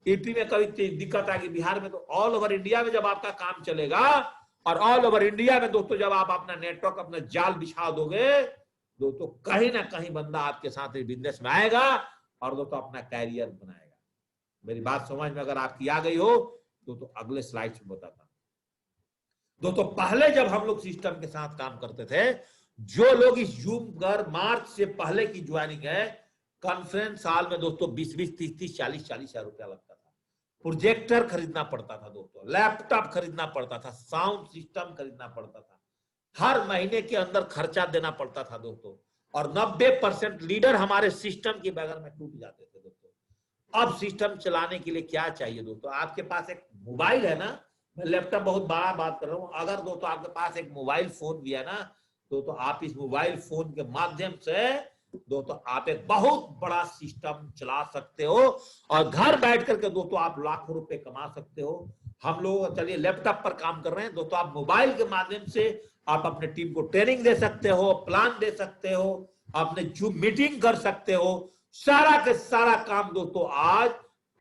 यूपी में कभी दिक्कत आएगी, बिहार में तो ऑल ओवर इंडिया में जब आपका काम चलेगा और ऑल ओवर इंडिया में दोस्तों जब आप अपना नेटवर्क अपना जाल बिछा दोगे दोस्तों, कहीं ना कहीं बंदा आपके साथ बिजनेस में आएगा और दोस्तों अपना कैरियर बनाएगा। मेरी बात समझ में अगर आपकी आ गई हो तो अगले स्लाइड में बताता हूं। दोस्तों पहले जब हम लोग सिस्टम के साथ काम करते थे, जो लोग इस जूम पर मार्च से पहले की ज्वाइनिंग है, कॉन्फ्रेंस हॉल में दोस्तों 20-20, 30-30, 40-40 हजार रुपया लगता था। प्रोजेक्टर खरीदना पड़ता था दोस्तों, लैपटॉप खरीदना पड़ता था, साउंड सिस्टम खरीदना पड़ता था, हर महीने के अंदर खर्चा देना पड़ता था दोस्तों। और 90% लीडर हमारे सिस्टम के बगैर में टूट जाते थे दोस्तों। अब सिस्टम चलाने के लिए क्या चाहिए दोस्तों? आपके पास एक मोबाइल है ना, मैं लैपटॉप बहुत बड़ा बात कर रहा हूं। अगर दोस्तों आपके पास एक मोबाइल फोन भी है ना, तो आप इस मोबाइल फोन के माध्यम से दोस्तों आप एक बहुत बड़ा सिस्टम चला सकते हो और घर बैठ करके दोस्तों आप लाखों रुपए कमा सकते हो। हम लोग चलिए लैपटॉप पर काम कर रहे हैं दोस्तों, आप मोबाइल के माध्यम से आप अपने टीम को ट्रेनिंग दे सकते हो, प्लान दे सकते हो, अपने जूम मीटिंग कर सकते हो। सारा के सारा काम दोस्तों आज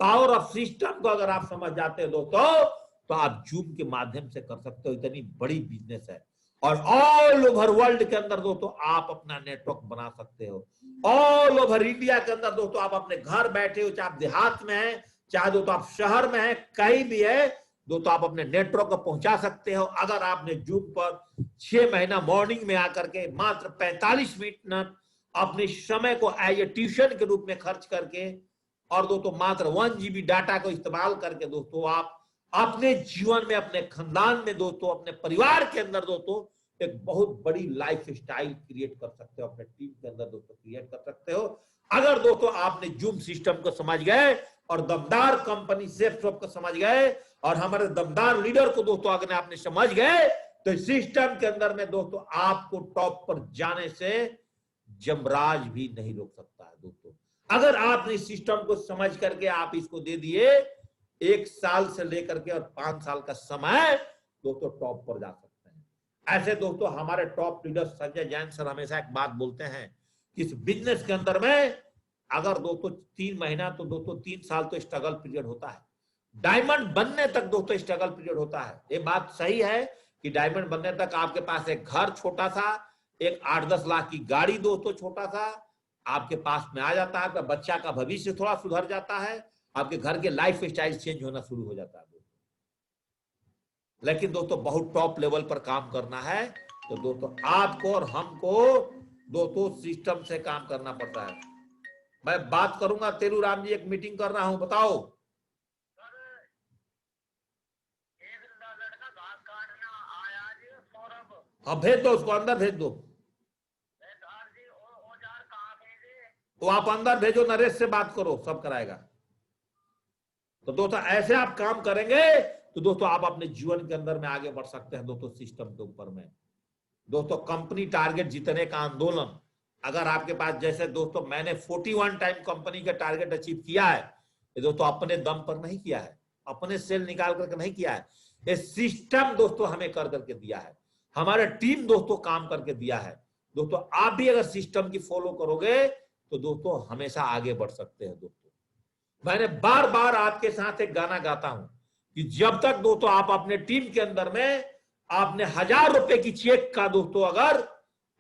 पावर ऑफ सिस्टम को अगर आप समझ जाते हो दोस्तों, तो आप जूम के माध्यम से कर सकते हो। इतनी बड़ी बिजनेस है और ऑल ओवर वर्ल्ड के अंदर दोस्तों आप अपना नेटवर्क बना सकते हो। ऑल ओवर इंडिया के अंदर दोस्तों आप अपने घर बैठे हो, चाहे आप देहात में है, चाहे दोस्तों आप शहर में है, कहीं भी है दोस्तों आप अपने नेटवर्क को पहुंचा सकते हो। अगर आपने जूम पर 6 महीना मॉर्निंग में आकर के मात्र 45 मिनट अपने समय को एज ए ट्यूशन के रूप में खर्च करके और दोस्तों मात्र 1 GB डाटा को इस्तेमाल करके दोस्तों आप अपने जीवन में, अपने खानदान में दोस्तों, अपने परिवार के अंदर दोस्तों एक बहुत बड़ी लाइफ स्टाइल क्रिएट कर सकते हो, अपने टीम के अंदर दोस्तों क्रिएट कर सकते हो। अगर दोस्तों आपने जूम सिस्टम को समझ गए और दमदार कंपनी सेफसॉफ्ट को समझ गए और हमारे दमदार लीडर को दोस्तों अगर आपने समझ गए, तो सिस्टम के अंदर में दोस्तों आपको टॉप पर जाने से जमराज भी नहीं रोक सकता है दोस्तों। अगर आपने सिस्टम को समझ करके आप इसको दे दिए 1 साल से लेकर के और 5 साल का समय, दोस्तों टॉप पर जा सकते हैं। ऐसे दोस्तों हमारे top leader Sanjay Jain sir हमेशा एक बात बोलते हैं कि इस बिजनेस के अंदर में अगर दोस्तों 3 महीना तो दोस्तों 3 साल तो स्ट्रगल पीरियड होता है, डायमंड बनने तक दोस्तों स्ट्रगल पीरियड होता है। ये बात सही है कि डायमंड बनने तक आपके पास एक घर छोटा सा, एक 8-10 लाख की गाड़ी दोस्तों छोटा सा आपके पास में आ जाता है, आपका बच्चा का भविष्य थोड़ा सुधर जाता है, आपके घर के लाइफ स्टाइल चेंज होना शुरू हो जाता है दोस्तों। लेकिन दोस्तों बहुत टॉप लेवल पर काम करना है तो दोस्तों आपको और हमको दोस्तों सिस्टम से काम करना पड़ता है। मैं बात करूंगा, तेरू राम जी एक मीटिंग कर रहा हूं, बताओ। अब भेज दो उसको, अंदर भेज दो। तो आप अंदर भेजो, नरेश से बात करो, सब कराएगा। तो दोस्तों ऐसे आप काम करेंगे तो दोस्तों आप अपने जीवन के अंदर में आगे बढ़ सकते हैं दोस्तों, सिस्टम के ऊपर में। दोस्तों कंपनी टारगेट जीतने का आंदोलन, अगर आपके पास, जैसे दोस्तों मैंने 41 टाइम कंपनी का टारगेट अचीव किया है, ये दोस्तों अपने दम पर नहीं किया है, अपने सेल निकाल करके नहीं किया है, ये सिस्टम दोस्तों हमें कर करके दिया है, हमारे टीम दोस्तों काम करके दिया है। दोस्तों आप भी अगर सिस्टम की फॉलो करोगे तो दोस्तों हमेशा आगे बढ़ सकते हैं। दोस्तों मैंने बार बार आपके साथ एक गाना गाता हूं कि जब तक दोस्तों आप अपने टीम के अंदर में आपने 1000 रुपए की चेक का दोस्तों अगर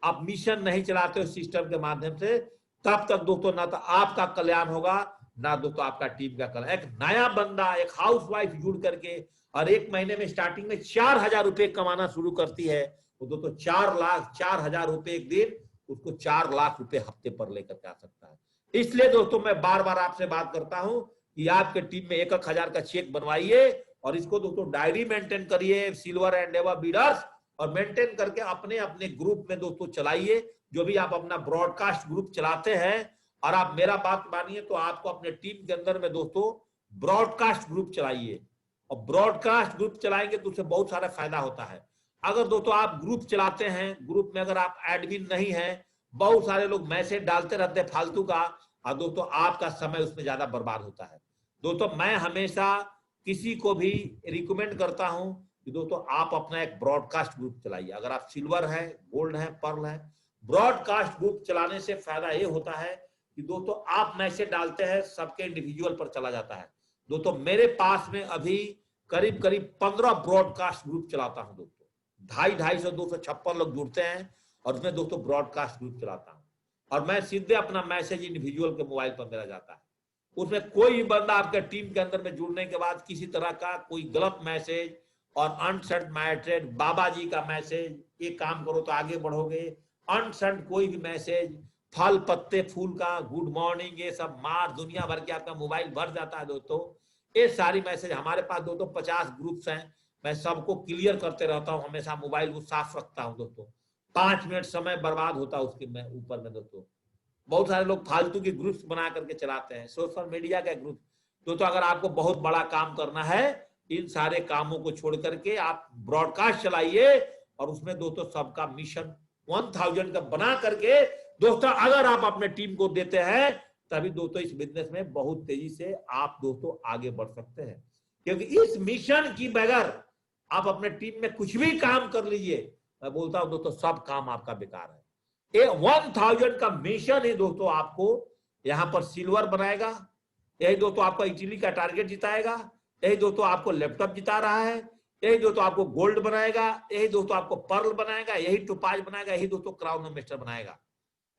आप मिशन नहीं चलाते हो सिस्टम के माध्यम से, तब तक दोस्तों ना तो आपका कल्याण होगा, ना दोस्तों आपका टीम का कल्याण। एक नया बंदा, एक हाउसवाइफ जुड़ करके और 1 महीने में स्टार्टिंग में 4000 रुपए कमाना शुरू करती है, तो दोस्तों 4,04,000 रुपए एक दिन, उसको 4 लाख रुपए हफ्ते पर लेकर के आ सकता है। इसलिए दोस्तों मैं बार बार आपसे बात करता हूं कि आपके टीम में 1-1 हजार का चेक बनवाइए और इसको दोस्तों डायरी मेंटेन करिए, सिल्वर एंड एवर बीडर्स, और मेंटेन करके अपने अपने ग्रुप में दोस्तों चलाइए। जो भी आप अपना ब्रॉडकास्ट ग्रुप चलाते हैं, और आप मेरा बात मानिए तो आपको अपने टीम के अंदर में दोस्तों ब्रॉडकास्ट ग्रुप चलाइए, और ब्रॉडकास्ट ग्रुप चलाएंगे तो उससे बहुत सारा फायदा होता है। अगर दोस्तों आप ग्रुप चलाते हैं, ग्रुप में अगर आप एडमिन नहीं है, बहुत सारे लोग मैसेज डालते रहते हैं फालतू का, और दोस्तों आपका समय उसमें ज्यादा बर्बाद होता है। दोस्तों मैं हमेशा किसी को भी रिकमेंड करता हूं कि दोस्तों आप अपना एक ब्रॉडकास्ट ग्रुप चलाइए। अगर आप सिल्वर है, गोल्ड है, पर्ल है, ब्रॉडकास्ट ग्रुप चलाने से फायदा ये होता है कि दोस्तों आप मैसेज डालते हैं, सबके इंडिविजुअल पर चला जाता है। दोस्तों मेरे पास में अभी करीब करीब 15 ब्रॉडकास्ट ग्रुप चलाता हूं दोस्तों, 250 256 लोग जुड़ते हैं, और उसमें दोस्तों ब्रॉडकास्ट ग्रुप चलाता हूं, और मैं सीधे अपना मैसेज इंडिविजुअल के मोबाइल पर मेरा जाता है। उसमें कोई बंदा आपके टीम के अंदर में जुड़ने के बाद किसी तरह का कोई गलत मैसेज और अनसेंट मैसेज, बाबा जी का मैसेज, ये काम करो तो आगे बढ़ोगे, अनसेंट कोई भी मैसेज, फल पत्ते फूल का गुड मॉर्निंग, ये सब मार दुनिया भर के आपका मोबाइल भर जाता है दोस्तों। ये सारी मैसेज हमारे पास दोस्तों 50 ग्रुप्स हैं, मैं सबको क्लियर करते रहता हूँ, हमेशा मोबाइल को साफ रखता हूँ दोस्तों। 5 मिनट समय बर्बाद होता है उसके में ऊपर में दोस्तों। बहुत सारे लोग फालतू के ग्रुप्स बना करके चलाते हैं, सोशल मीडिया का ग्रुप। दोस्तों अगर आपको बहुत बड़ा काम करना है, इन सारे कामों को छोड़ करके आप ब्रॉडकास्ट चलाइए, और उसमें दोस्तों सबका मिशन 1000 का बना करके दोस्तों अगर आप अपने टीम को देते हैं, तभी दोस्तों इस बिजनेस में बहुत तेजी से आप दोस्तों आगे बढ़ सकते हैं। क्योंकि इस मिशन की बगैर आप अपने टीम में कुछ भी काम कर लीजिए, मैं बोलता हूं दोस्तों सब काम आपका बेकार है। 1000 का मिशन ही दोस्तों आपको यहां पर सिल्वर बनाएगा, यही दोस्तों आपका इटली का टारगेट जिताएगा, यही दोस्तों आपको लैपटॉप जिता रहा है, यही दोस्तों आपको गोल्ड बनाएगा, यही दोस्तों आपको पर्ल बनाएगा, यही टोपाज बनाएगा, यही दोस्तों क्राउन मास्टर बनाएगा।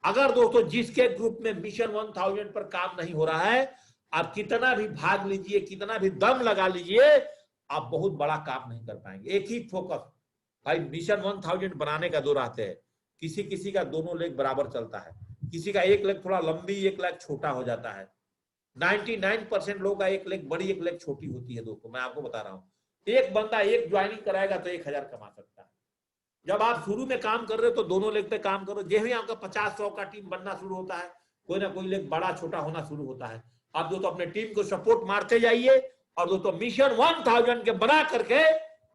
अगर दोस्तों जिसके ग्रुप में मिशन 1000 पर काम नहीं हो रहा है, आप कितना भी भाग लीजिए, कितना भी दम लगा लीजिए, आप बहुत बड़ा काम नहीं कर पाएंगे। एक ही फोकस, भाई मिशन 1000 बनाने का दो रास्ते है, किसी किसी का दोनों लेग बराबर चलता है, किसी का एक लेग थोड़ा लंबी, एक लेग छोटा हो जाता है। 99% लोगों का एक लेग बड़ी, एक लेग छोटी होती है। दोस्तों मैं आपको बता रहा हूँ, एक बंदा एक ज्वाइनिंग कराएगा तो 1000 कमा सकता है। जब आप शुरू में काम कर रहे हो तो दोनों लेग पे काम करो, जैसे ही आपका 50-100 का टीम बनना शुरू होता है, कोई ना कोई लेग बड़ा छोटा होना शुरू होता है। आप दोस्तों अपने टीम को सपोर्ट मारते जाइए, और दोस्तों मिशन 1000 के बना करके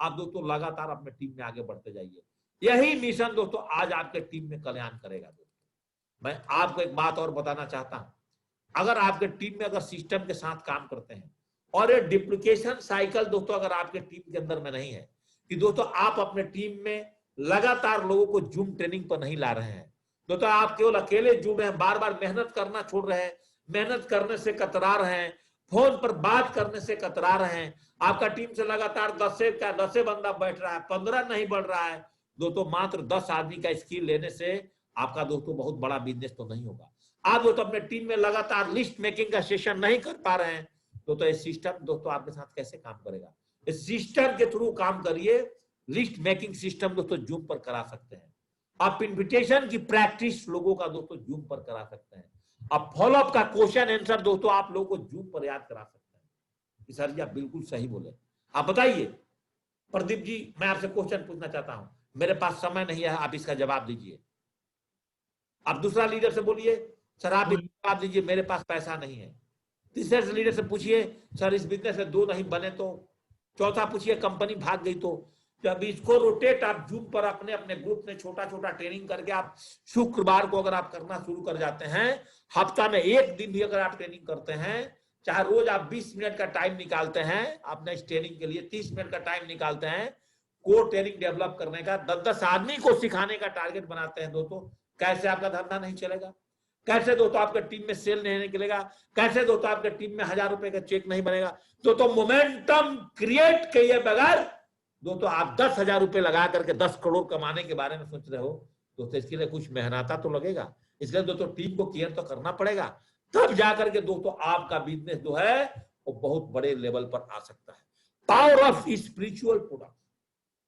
आप दोस्तों लगातार अपने टीम में आगे बढ़ते जाइए। यही मिशन दोस्तों आज आपके टीम में कल्याण करेगा। दोस्तों मैं आपको एक बात और बताना चाहता हूं, अगर आपके टीम में अगर सिस्टम के साथ काम करते हैं, और ये डुप्लीकेशन साइकिल दोस्तों अगर आपके टीम के अंदर में नहीं है, कि दोस्तों आप अपने टीम में लगातार लोगों को जूम ट्रेनिंग पर नहीं ला रहे हैं, दोस्तों आप केवल अकेले जुड़ रहे हैं, बार बार मेहनत करना छोड़ रहे हैं, मेहनत करने से कतरा रहे हैं, फोन पर बात करने से कतरा रहे हैं, आपका टीम से लगातार 10 बंदा बैठ रहा है, 15 नहीं बढ़ रहा है, दोस्तों मात्र 10 आदमी का स्किल लेने से आपका दोस्तों बहुत बड़ा बिजनेस तो नहीं होगा। आप दोस्तों अपने टीम में लगातार लिस्ट मेकिंग का सेशन नहीं कर पा रहे हैं, तो ये सिस्टम दोस्तों आपके साथ कैसे काम करेगा? इस सिस्टम के थ्रू काम करिए। लिस्ट मेकिंग सिस्टम दोस्तों जूम पर करा सकते हैं, आप इन्विटेशन की प्रैक्टिस लोगों का दोस्तों जूम पर करा सकते हैं। अब फॉलोअप का क्वेश्चन आंसर दोस्तों आप लोगों को जूम पर याद करा सकते हैं। सर जी आप बिल्कुल सही बोले। आप बताइए प्रदीप जी, मैं आपसे क्वेश्चन पूछना चाहता हूं, मेरे पास समय नहीं है, आप इसका जवाब दीजिए। आप दूसरा लीडर से बोलिए, सर आप इसका जवाब दीजिए, मेरे पास पैसा नहीं है। तीसरे लीडर से पूछिए, सर इस बिजनेस में 2 नहीं बने तो। चौथा पूछिए, कंपनी भाग गई तो। जब इसको रोटेट आप जूम पर अपने अपने ग्रुप में छोटा छोटा ट्रेनिंग करके आप शुक्रवार को अगर आप करना शुरू कर जाते हैं, हफ्ता में 1 दिन भी अगर आप ट्रेनिंग करते हैं, चाहे रोज आप 20 मिनट का टाइम निकालते हैं अपने इस ट्रेनिंग के लिए, 30 मिनट का टाइम निकालते हैं कोर ट्रेनिंग डेवलप करने का, 10-10 आदमी को सिखाने का टारगेट बनाते हैं दोस्तों, कैसे आपका धंधा नहीं चलेगा? कैसे दोस्तों आपके टीम में सेल नहीं निकलेगा? कैसे दोस्तों आपके टीम में 1000 रुपए का चेक नहीं बनेगा? दोस्तों मोमेंटम क्रिएट किए बगैर दोस्तों आप 10,000 रुपए लगा करके 10 करोड़ कमाने के बारे में सोच रहे हो दोस्तों, इसके लिए कुछ मेहनत तो लगेगा। इसलिए दोस्तों टीम को केयर तो करना पड़ेगा, तब जाकर के दोस्तों आपका बिजनेस जो है वो बहुत बड़े लेवल पर आ सकता है। पावर ऑफ स्पिरिचुअल प्रोडक्ट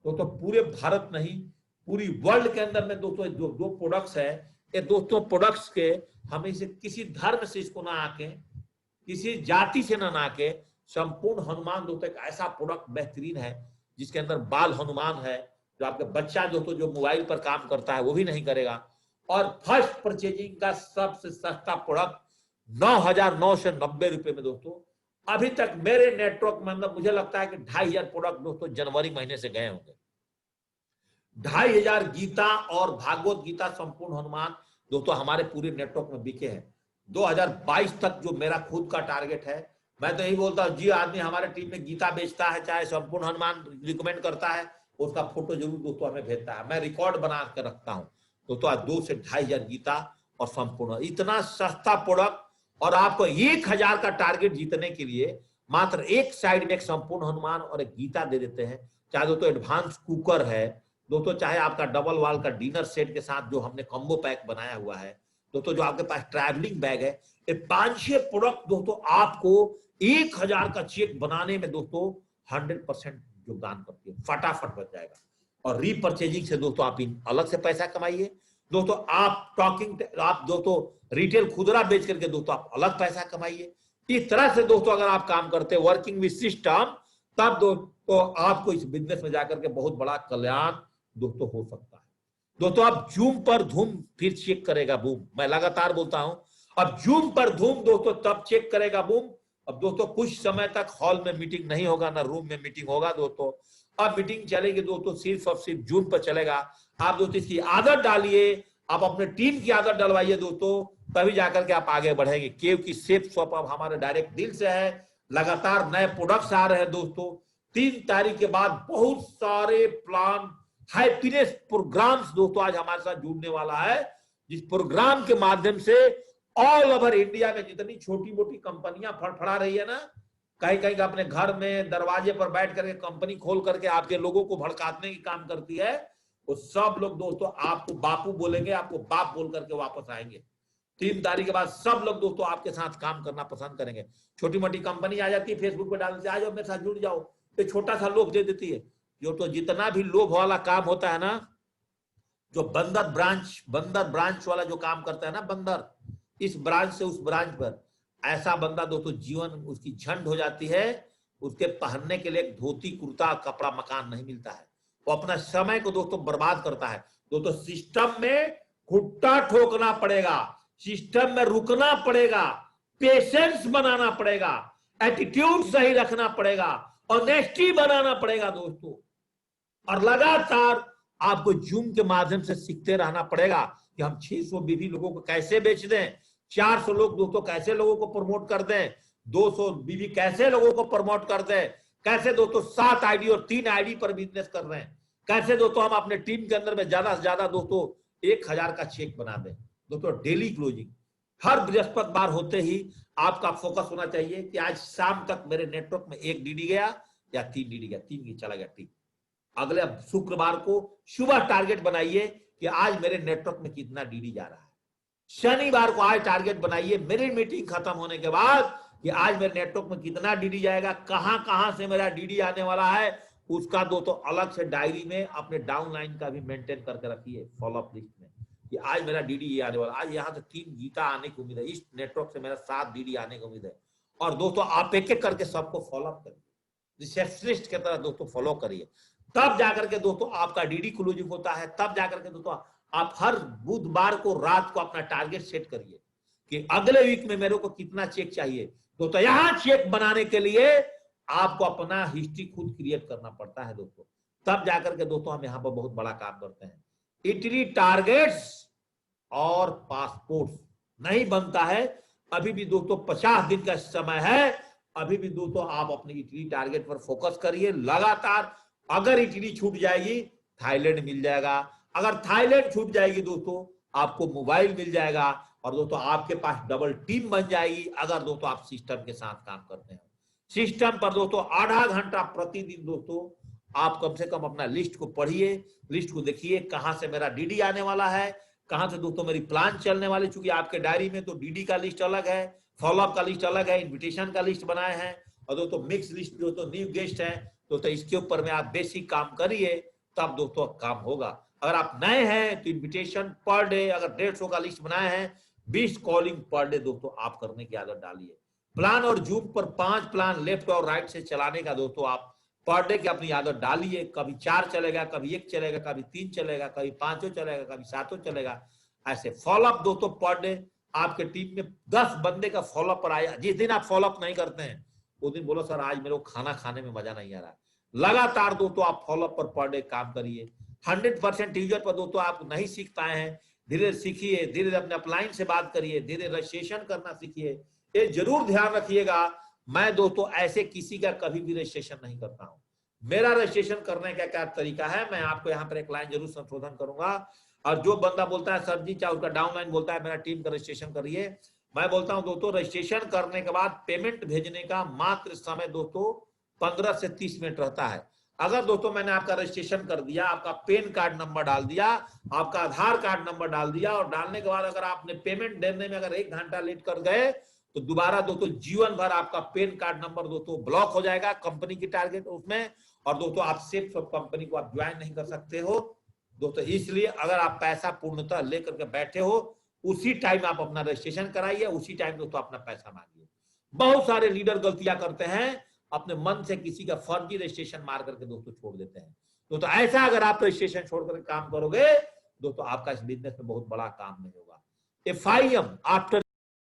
दोस्तों, पूरे भारत नहीं पूरी वर्ल्ड के अंदर में दोस्तों जो 2 प्रोडक्ट्स है, ये दोस्तों प्रोडक्ट्स के हमें इसे किसी धर्म से इसको ना आके, किसी जाति से ना आके, संपूर्ण हनुमान दोस्तों एक ऐसा प्रोडक्ट बेहतरीन है जिसके अंदर बाल हनुमान है, जो आपके बच्चा दोस्तों जो मोबाइल पर काम करता है वो भी नहीं करेगा। और फर्स्ट परचेजिंग का सबसे सस्ता प्रोडक्ट 9,990 रुपए में दोस्तों, अभी तक मेरे नेटवर्क में अंदर मुझे लगता है कि 2,500 प्रोडक्ट दोस्तों जनवरी महीने से गए होंगे। 2,500 गीता और भागवत गीता संपूर्ण हनुमान दोस्तों हमारे पूरे नेटवर्क में बिके हैं। 2022 तक जो मेरा खुद का टारगेट है, मैं तो यही बोलता हूँ, जी आदमी हमारे टीम में गीता बेचता है, चाहे संपूर्ण हनुमान रिकमेंड करता है, उसका फोटो जरूर दोस्तों हमें भेजता है, मैं रिकॉर्ड बना कर रखता हूँ दोस्तों। आज 2 से 2,500 गीता और संपूर्ण, इतना सस्ता प्रोडक्ट, और आपको 1,000 का टारगेट जीतने के लिए मात्र एक साइड में एक संपूर्ण हनुमान और एक गीता दे देते हैं। चाहे दोस्तों एडवांस कुकर है दोस्तों, चाहे आपका डबल वाल का डिनर सेट के साथ जो हमने कॉम्बो पैक बनाया हुआ है दोस्तों, जो आपके पास ट्रैवलिंग बैग है, ये 5-6 प्रोडक्ट दोस्तों आपको 1,000 का चेक बनाने में दोस्तों 100% योगदान करती है, फटाफट बच जाएगा। और रीपरचेजिंग से दोस्तों आप अलग से पैसा कमाइए दोस्तों, आप दोस्तों रिटेल खुदरा बेच करके दोस्तों आप अलग पैसा कमाइए। इस तरह से दोस्तों अगर आप काम करते हैं वर्किंग विद सिस्टम, तब दोस्तों आपको इस बिजनेस में जाकर के बहुत बड़ा कल्याण दोस्तों हो सकता है। दोस्तों अब जूम पर धूम फिर चेक करेगा बूम, मैं लगातार बोलता हूं, अब जूम पर धूम दोस्तों तब चेक करेगा बूम। अब दोस्तों कुछ समय तक हॉल में मीटिंग नहीं होगा, ना रूम में मीटिंग होगा दोस्तों, अब मीटिंग चलेगी दोस्तों सिर्फ और सिर्फ जूम पर चलेगा। आप दोस्तों इसकी आदत डालिए, आप अपने टीम की आदत डलवाइए दोस्तों, तभी जाकर के आप आगे बढ़ेंगे। केव की सेफ शॉप अब हमारे डायरेक्ट डील से है, लगातार नए प्रोडक्ट्स आ रहे हैं दोस्तों। 3 तारीख के बाद बहुत सारे प्लान हैप्पीनेस प्रोग्राम्स दोस्तों आज हमारे साथ जुड़ने वाला है, जिस प्रोग्राम के माध्यम से ऑल ओवर इंडिया में जितनी छोटी मोटी कंपनियां फड़फड़ा रही है ना, कहीं कहीं अपने घर में दरवाजे पर बैठ करके कंपनी खोल करके आपके लोगों को भड़काने की काम करती है, वो सब लोग दोस्तों आपको बापू बोलेंगे, आपको बाप बोल करके वापस आएंगे। 3 तारीख के बाद सब लोग दोस्तों आपके साथ काम करना पसंद करेंगे। छोटी मोटी कंपनी आ जाती है, फेसबुक पे डाल देती है, आ जाओ मेरे साथ जुड़ जाओ, तो छोटा सा लोभ दे देती है। जो तो जितना भी लोभ वाला काम होता है ना, जो बंदर ब्रांच वाला जो काम करता है ना, बंदर इस ब्रांच से उस ब्रांच पर, ऐसा बंदा दोस्तों जीवन उसकी झंड हो जाती है, उसके पहनने के लिए धोती कुर्ता कपड़ा मकान नहीं मिलता है, वो अपना समय को दोस्तों बर्बाद करता है। दोस्तों सिस्टम में घुट्टा ठोकना पड़ेगा, सिस्टम में रुकना पड़ेगा, पेशेंस बनाना पड़ेगा, एटीट्यूड सही रखना पड़ेगा, ऑनेस्टी बनाना पड़ेगा दोस्तों, और लगातार आपको जूम के माध्यम से सीखते रहना पड़ेगा कि हम 600 बीवी लोगों को कैसे बेच दें, 400 लोग दोस्तों कैसे लोगों को प्रमोट कर दें, 200 बीवी कैसे लोगों को प्रमोट कर दें, कैसे दोस्तों 7 आईडी और 3 आईडी पर बिजनेस कर रहे हैं, कैसे दोस्तों हम अपने टीम के अंदर में ज्यादा से ज्यादा दोस्तों 1,000 का चेक बना दें। दोस्तों डेली क्लोजिंग हर बृहस्पतिवार होते ही आपका फोकस होना चाहिए कि आज शाम तक मेरे नेटवर्क में 1 डीडी गया या 3 डीडी गया, 3 की चला गया, ठीक। अगले शुक्रवार को सुबह टारगेट बनाइए कि आज मेरे नेटवर्क में कितना डीडी जा रहा है। शनिवार को आज टारगेट बनाइए मेरी मीटिंग खत्म होने के बाद कि आज मेरे नेटवर्क में कितना डीडी जाएगा, कहां कहां से मेरा डीडी आने वाला है, उसका दोस्तों अलग से डायरी में अपने डाउनलाइन का भी मेंटेन करके रखिए फॉलोअप लिस्ट में कि आज मेरा डीडी ये आने वाला, आज यहाँ से 3 गीता आने की उम्मीद है, इस नेटवर्क से मेरा 7 डीडी आने की उम्मीद है। और दोस्तों आप एक एक करके सबको फॉलोअप करिए, रिसेप्शनिस्ट की तरह दोस्तों फॉलो करिए, तब जाकर के दोस्तों आपका डीडी क्लोजिंग होता है। तब जाकर के दोस्तों आप हर बुधवार को रात को अपना टारगेट सेट करिए कि अगले वीक में मेरे को कितना चेक चाहिए। दोस्तों यहाँ चेक बनाने के लिए आपको अपना हिस्ट्री खुद क्रिएट करना पड़ता है दोस्तों, तब जाकर के दोस्तों हम यहाँ पर बहुत बड़ा काम करते हैं। इटली टारगेट्स और पासपोर्ट नहीं बनता है, अभी भी दोस्तों 50 दिन का समय है, अभी भी दोस्तों आप अपनी इटली टारगेट पर फोकस करिए लगातार। अगर इटली छूट जाएगी थाईलैंड मिल जाएगा, अगर थाईलैंड छूट जाएगी दोस्तों आपको मोबाइल मिल जाएगा, और दोस्तों आपके पास डबल टीम बन जाएगी अगर दोस्तों आप सिस्टम के साथ काम करते हैं। सिस्टम पर दोस्तों आधा घंटा प्रतिदिन दोस्तों आप कम से कम अपना लिस्ट को पढ़िए, लिस्ट को देखिए कहां से मेरा डीडी आने वाला है, कहां से दोस्तों मेरी प्लान चलने वाली। चूंकि आपके डायरी में तो डीडी का लिस्ट अलग है, फॉलोअप का लिस्ट अलग है, इन्विटेशन का लिस्ट बनाए हैं, और दोस्तों मिक्स लिस्ट दोस्तों न्यू गेस्ट है दोस्तों, इसके ऊपर में आप बेसिक काम करिए तब दोस्तों काम होगा। अगर आप नए हैं तो इन्विटेशन पर डे अगर 150 का लिस्ट बनाए हैं, 20 कॉलिंग पर डे दोस्तों आप करने की आदत डालिए। प्लान और जूम पर 5 प्लान लेफ्ट और राइट से चलाने का दोस्तों आप पर डे की अपनी आदत डालिए। कभी 4 चलेगा, कभी 1 चलेगा, कभी 3 चलेगा, कभी 5 चलेगा, कभी 7 चलेगा। ऐसे फॉलोअप दोस्तों पर डे आपके टीम में 10 बंदे का फॉलोअप पर आया। जिस दिन आप फॉलोअप नहीं करते हैं उस दिन बोलो सर आज मेरे को खाना खाने में मजा नहीं आ रहा। लगातार दोस्तों आप फॉलोअप पर डे काम करिए। 100% यूजर पर दोस्तों आप नहीं सीख पाए हैं, धीरे सीखिए, धीरे अपने अपलाइन से बात करिए, धीरे रजिस्ट्रेशन करना सीखिए। ये जरूर ध्यान रखिएगा, मैं दोस्तों ऐसे किसी का कभी भी रजिस्ट्रेशन नहीं करता हूं। मेरा रजिस्ट्रेशन करने का क्या तरीका है, मैं आपको यहाँ पर एक लाइन जरूर संशोधन करूंगा। और जो बंदा बोलता है सर जी चाहे उसका डाउनलाइन बोलता है मेरा टीम का रजिस्ट्रेशन करिए, मैं बोलता हूं दोस्तों रजिस्ट्रेशन करने के बाद पेमेंट भेजने का मात्र समय दोस्तों 15 से 30 मिनट रहता है। अगर दोस्तों मैंने आपका रजिस्ट्रेशन कर दिया, आपका पैन कार्ड नंबर डाल दिया, आपका आधार कार्ड नंबर डाल दिया, और डालने के बाद अगर आपने पेमेंट देने में अगर 1 घंटा लेट कर गए तो दोबारा दोस्तों जीवन भर आपका पैन कार्ड नंबर दोस्तों ब्लॉक हो जाएगा कंपनी की टारगेट उसमें, और दोस्तों आप सिर्फ कंपनी को आप ज्वाइन नहीं कर सकते हो दोस्तों। इसलिए अगर आप पैसा पूर्णतः लेकर के बैठे हो उसी टाइम आप अपना रजिस्ट्रेशन कराइए, उसी टाइम दोस्तों अपना पैसा मांगिए। बहुत सारे लीडर गलतियां करते हैं, अपने मन से किसी का फर्जी रजिस्ट्रेशन मार करके दोस्तों छोड़ देते हैं। दोस्तों ऐसा अगर आप रजिस्ट्रेशन छोड़ करके काम करोगे दोस्तों आपका इस बिजनेस में बहुत बड़ा काम नहीं होगा। FIM after